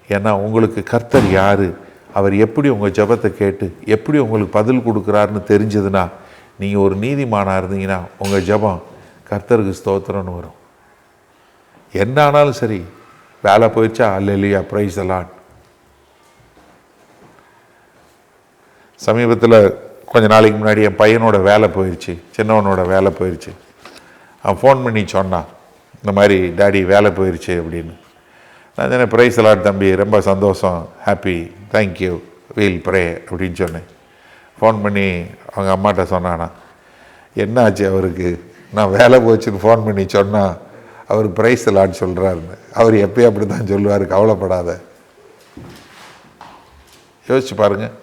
[SPEAKER 1] ஏன்னா உங்களுக்கு கர்த்தர் யாரு, அவர் எப்படி உங்கள் ஜெபத்தை கேட்டு எப்படி உங்களுக்கு பதில் கொடுக்குறாருன்னு தெரிஞ்சதுன்னா, நீங்கள் ஒரு நீதிமானாக இருந்தீங்கன்னா உங்கள் ஜெபம் கர்த்தருக்கு ஸ்தோத்திரம்னு வரும். என்ன ஆனாலும் சரி, வேலை போயிடுச்சா அல்லேலூயா பிரைஸ் தி லார்ட், சமீபத்தில் கொஞ்ச நாளைக்கு முன்னாடி என் பையனோட வேலை போயிடுச்சு, சின்னவனோட வேலை போயிடுச்சு. அவன் ஃபோன் பண்ணி சொன்னான், இந்த மாதிரி டாடி வேலை போயிடுச்சு அப்படின்னு. நான் தானே ப்ரைஸ் எல்லாம் தம்பி, ரொம்ப சந்தோஷம், ஹாப்பி, தேங்க்யூ, வீல் ப்ரே அப்படின்னு சொன்னேன். ஃபோன் பண்ணி அவங்க அம்மாட்ட சொன்னானா, என்ன ஆச்சு அவருக்கு, நான் வேலை போச்சுன்னு ஃபோன் பண்ணி சொன்னால் அவர் ப்ரைஸ் எல்லாம் சொல்கிறாருன்னு. அவர் எப்பயும் அப்படி தான் சொல்லுவார், கவலைப்படாத. யோசிச்சு பாருங்கள்,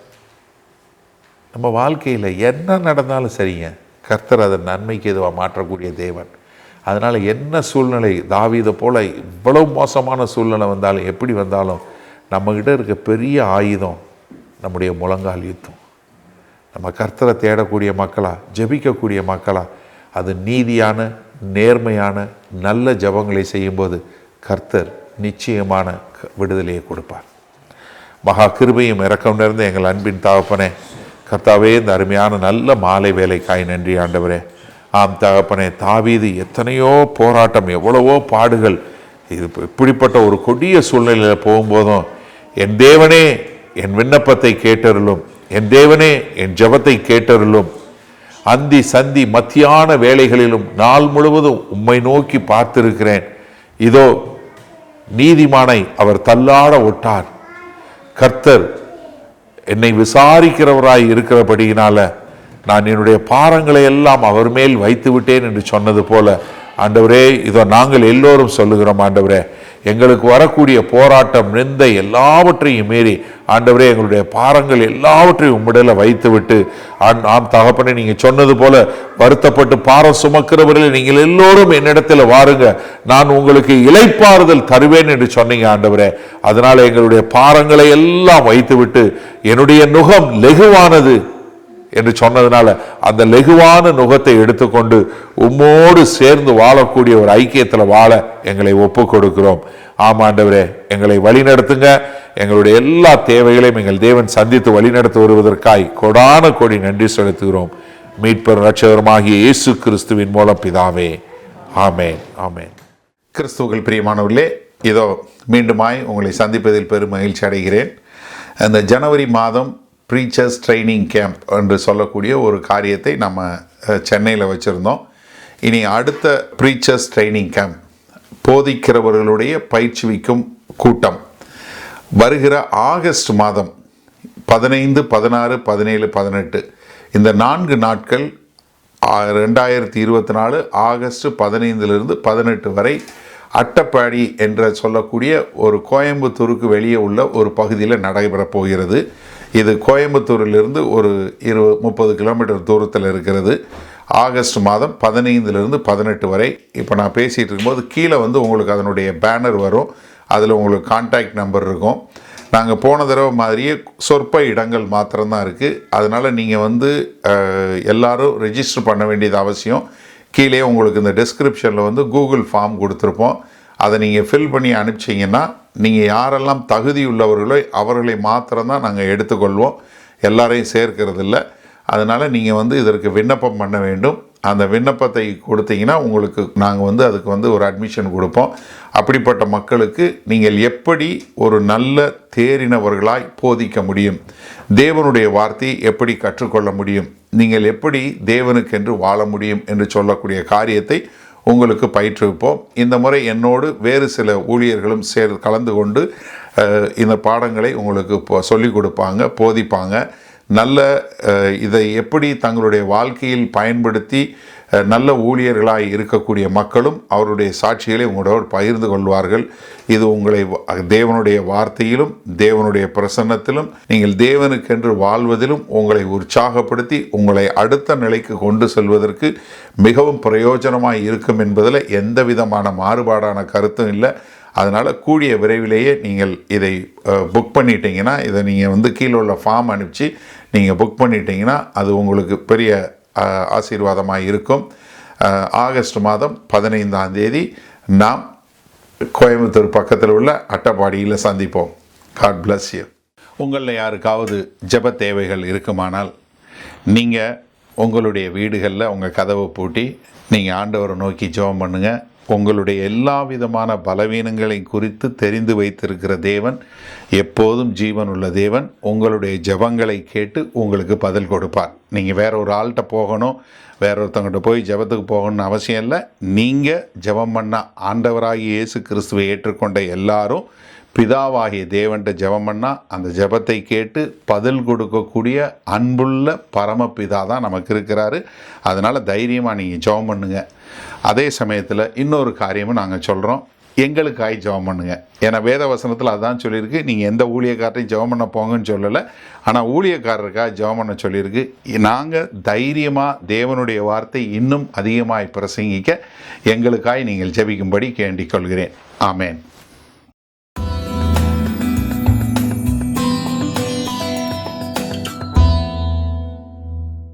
[SPEAKER 1] நம்ம வாழ்க்கையில் என்ன நடந்தாலும் சரிங்க, கர்த்தர் அதை நன்மைக்கு எதுவாக மாற்றக்கூடிய தேவன். அதனால் என்ன சூழ்நிலை, தாவீதை போல் இவ்வளவு மோசமான சூழ்நிலை வந்தாலும் எப்படி வந்தாலும் நம்மக்கிட்ட இருக்க பெரிய ஆயுதம் நம்முடைய முழங்கால் யுத்தம். நம்ம கர்த்தரை தேடக்கூடிய மக்களா, ஜெபிக்கக்கூடிய மக்களா, அது நீதியான நேர்மையான நல்ல ஜெபங்களை செய்யும்போது கர்த்தர் நிச்சயமான விடுதலையை கொடுப்பார். மகா கிருபையும் இரக்கம் நிறைந்த எங்கள் அன்பின் தகப்பனே, கர்த்தாவே, இந்த அருமையான நல்ல மாலை வேலைக்காய் நன்றி ஆண்டவரே. ஆம் தகப்பனே, தாவீது எத்தனையோ போராட்டம், எவ்வளவோ பாடுகள், இது இப்படிப்பட்ட ஒரு கொடிய சூழ்நிலையில் போகும்போதும் என் தேவனே என் விண்ணப்பத்தை கேட்டருளும், என் தேவனே என் ஜெபத்தை கேட்டருளும், அந்தி சந்தி மத்தியான வேளைகளிலும் நாள் முழுவதும் உம்மை நோக்கி பார்த்திருக்கிறேன், இதோ நீதிமானை அவர் தள்ளாட விட்டார், கர்த்தர் என்னை விசாரிக்கிறவராய் இருக்கிறபடியினால நான் என்னுடைய பாரங்களை எல்லாம் அவர் மேல் வைத்து விட்டேன் என்று சொன்னது போல ஆண்டவரே, இதோ நாங்கள் எல்லோரும் சொல்லுகிறோம் ஆண்டவரே, எங்களுக்கு வரக்கூடிய போராட்டம் நிந்தை எல்லாவற்றையும் மீறி ஆண்டவரே எங்களுடைய பாரங்கள் எல்லாவற்றையும் உம்மிடல வைத்து விட்டு, ஆம் தகப்பனே, நீங்கள் சொன்னது போல வருத்தப்பட்டு பாரம் சுமக்கிறவர்கள் நீங்கள் எல்லோரும் என்னிடத்தில் வாருங்க, நான் உங்களுக்கு இளைப்பாறுதல் தருவேன் என்று சொன்னீங்க ஆண்டவரே. அதனால எங்களுடைய பாரங்களை எல்லாம் வைத்து விட்டு என்னுடைய நுகம் லெகுவானது என்று சொன்னதுனால அந்த லெகுவான நுகத்தை எடுத்துக்கொண்டு உம்மோடு சேர்ந்து வாழக்கூடிய ஒரு ஐக்கியத்தில் வாழ எங்களை ஒப்பு கொடுக்கிறோம். ஆமாண்டவரே, எங்களை வழிநடத்துங்க. எங்களுடைய எல்லா தேவைகளையும் எங்கள் தேவன் சந்தித்து வழிநடத்தி வருவதற்காய் கொடான கோடி நன்றி செலுத்துகிறோம். மீட்பர் இரட்சகருமாகிய இயேசு கிறிஸ்துவின் மூலம் பிதாவே, ஆமேன், ஆமேன். கிறிஸ்துவுக்குள் பிரியமானவர்களே, இதோ மீண்டுமாய் உங்களை சந்திப்பதில் பெரும் மகிழ்ச்சி அடைகிறேன். அந்த ஜனவரி மாதம் ப்ரீச்சர்ஸ் ட்ரைனிங் கேம்ப் என்று சொல்லக்கூடிய ஒரு காரியத்தை நம்ம சென்னையில் வச்சுருந்தோம். இனி அடுத்த ப்ரீச்சர்ஸ் ட்ரைனிங் கேம்ப், போதிக்கிறவர்களுடைய பயிற்சிவிக்கும் கூட்டம், வருகிற ஆகஸ்ட் மாதம் 15, 16, 17, 18 இந்த 4 நாட்கள் 2024 ஆகஸ்ட் 15 18 வரை அட்டப்பாடி என்ற சொல்லக்கூடிய ஒரு கோயம்புத்தூருக்கு வெளியே உள்ள ஒரு பகுதியில் நடைபெறப் போகிறது. இது கோயம்புத்தூரிலிருந்து ஒரு 20-30 கிலோமீட்டர் தூரத்தில் இருக்கிறது. ஆகஸ்ட் மாதம் 15 18 வரை. இப்போ நான் பேசிகிட்டு இருக்கும்போது கீழே உங்களுக்கு அதனுடைய பேனர் வரும், அதில் உங்களுக்கு கான்டாக்ட் நம்பர் இருக்கும். நாங்கள் போன தடவை மாதிரியே சொற்ப இடங்கள் மாத்திரம்தான் இருக்குது. அதனால் நீங்கள் எல்லோரும் ரெஜிஸ்டர் பண்ண வேண்டியது அவசியம். கீழே உங்களுக்கு இந்த டிஸ்கிரிப்ஷனில் கூகுள் ஃபார்ம் கொடுத்துருப்போம். அதை நீங்கள் ஃபில் பண்ணி அனுப்பிச்சிங்கன்னா நீங்கள் யாரெல்லாம் தகுதி உள்ளவர்களோ அவர்களை மாத்திரம்தான் நாங்கள் எடுத்துக்கொள்வோம், எல்லாரையும் சேர்க்கறதில்ல. அதனால் நீங்கள் இதற்கு விண்ணப்பம் பண்ண வேண்டும். அந்த விண்ணப்பத்தை கொடுத்தீங்கன்னா உங்களுக்கு நாங்கள் அதுக்கு ஒரு அட்மிஷன் கொடுப்போம். அப்படிப்பட்ட மக்களுக்கு நீங்கள் எப்படி ஒரு நல்ல தேறினவர்களாய் போதிக்க முடியும், தேவனுடைய வார்த்தையை எப்படி கற்றுக்கொள்ள முடியும், நீங்கள் எப்படி தேவனுக்கென்று வாழ முடியும் என்று சொல்லக்கூடிய காரியத்தை உங்களுக்கு பயிற்றுவிப்போம். இந்த முறை என்னோடு வேறு சில ஊழியர்களும் கலந்து கொண்டு இந்த பாடங்களை உங்களுக்கு சொல்லிக் கொடுப்பாங்க, போதிப்பாங்க. நல்ல இதை எப்படி தங்களுடைய வாழ்க்கையில் பயன்படுத்தி நல்ல ஊழியர்களாய் இருக்கக்கூடிய மக்களும் அவருடைய சாட்சிகளை உங்களோடு பகிர்ந்து கொள்வார்கள். இது உங்களை தேவனுடைய வார்த்தையிலும் தேவனுடைய பிரசன்னத்திலும் நீங்கள் தேவனுக்கென்று வாழ்வதிலும் உங்களை உற்சாகப்படுத்தி உங்களை அடுத்த நிலைக்கு கொண்டு செல்வதற்கு மிகவும் பிரயோஜனமாய் இருக்கும் என்பதில் எந்த விதமான மாறுபாடான கருத்தும் இல்லை. அதனால் கூடிய விரைவிலேயே நீங்கள் இதை புக் பண்ணிட்டீங்கன்னா, இதை நீங்கள் கீழே உள்ள ஃபார்ம் அனுப்பிச்சு நீங்கள் புக் பண்ணிட்டீங்கன்னா அது உங்களுக்கு பெரிய ஆசீர்வாதமாக இருக்கும். ஆகஸ்ட் மாதம் 15ஆம் தேதி நாம் கோயம்புத்தூர் பக்கத்தில் உள்ள அட்டப்பாடியில் சந்திப்போம். God bless you. உங்களில் யாருக்காவது ஜெப தேவைகள் இருக்குமானால் நீங்கள் உங்களுடைய வீடுகளில் உங்கள் கதவை பூட்டி நீங்கள் ஆண்டவரை நோக்கி ஜெபம் பண்ணுங்க. உங்களுடைய எல்லா விதமான பலவீனங்களை குறித்து தெரிந்து வைத்திருக்கிற தேவன், எப்போதும் ஜீவன் உள்ள தேவன், உங்களுடைய ஜெபங்களை கேட்டு உங்களுக்கு பதில் கொடுப்பார். நீங்கள் வேற ஒரு ஆள்கிட்ட போகணும், வேற ஒருத்தவங்கிட்ட போய் ஜெபத்துக்கு போகணும்னு அவசியம் இல்லை. நீங்கள் ஜெபம் பண்ண ஆண்டவராகிய இயேசு கிறிஸ்துவை ஏற்றுக்கொண்ட எல்லாரும் பிதாவாகிய தேவன்கிட்ட ஜெபம் பண்ணால் அந்த ஜெபத்தை கேட்டு பதில் கொடுக்கக்கூடிய அன்புள்ள பரமபிதா தான் நமக்கு இருக்கிறாரு. அதனால் தைரியமாக நீங்கள் ஜெபம் பண்ணுங்க. அதே சமயத்தில் இன்னொரு காரியமும் நாங்கள் சொல்கிறோம், எங்களுக்காய் ஜெபம் பண்ணுங்க. ஏன்னா வேத வசனத்தில் அதுதான் சொல்லியிருக்கு. நீங்கள் எந்த ஊழியக்காரரையும் ஜெபம் பண்ண போங்கன்னு சொல்லலை, ஆனால் ஊழியக்காரருக்காக ஜெபம் பண்ண சொல்லியிருக்கு. நாங்கள் தைரியமாக தேவனுடைய வார்த்தை இன்னும் அதிகமாய் பிரசங்கிக்க எங்களுக்காய் நீங்கள் ஜெபிக்கும்படி கேண்டிக் கொள்கிறேன். ஆமேன்.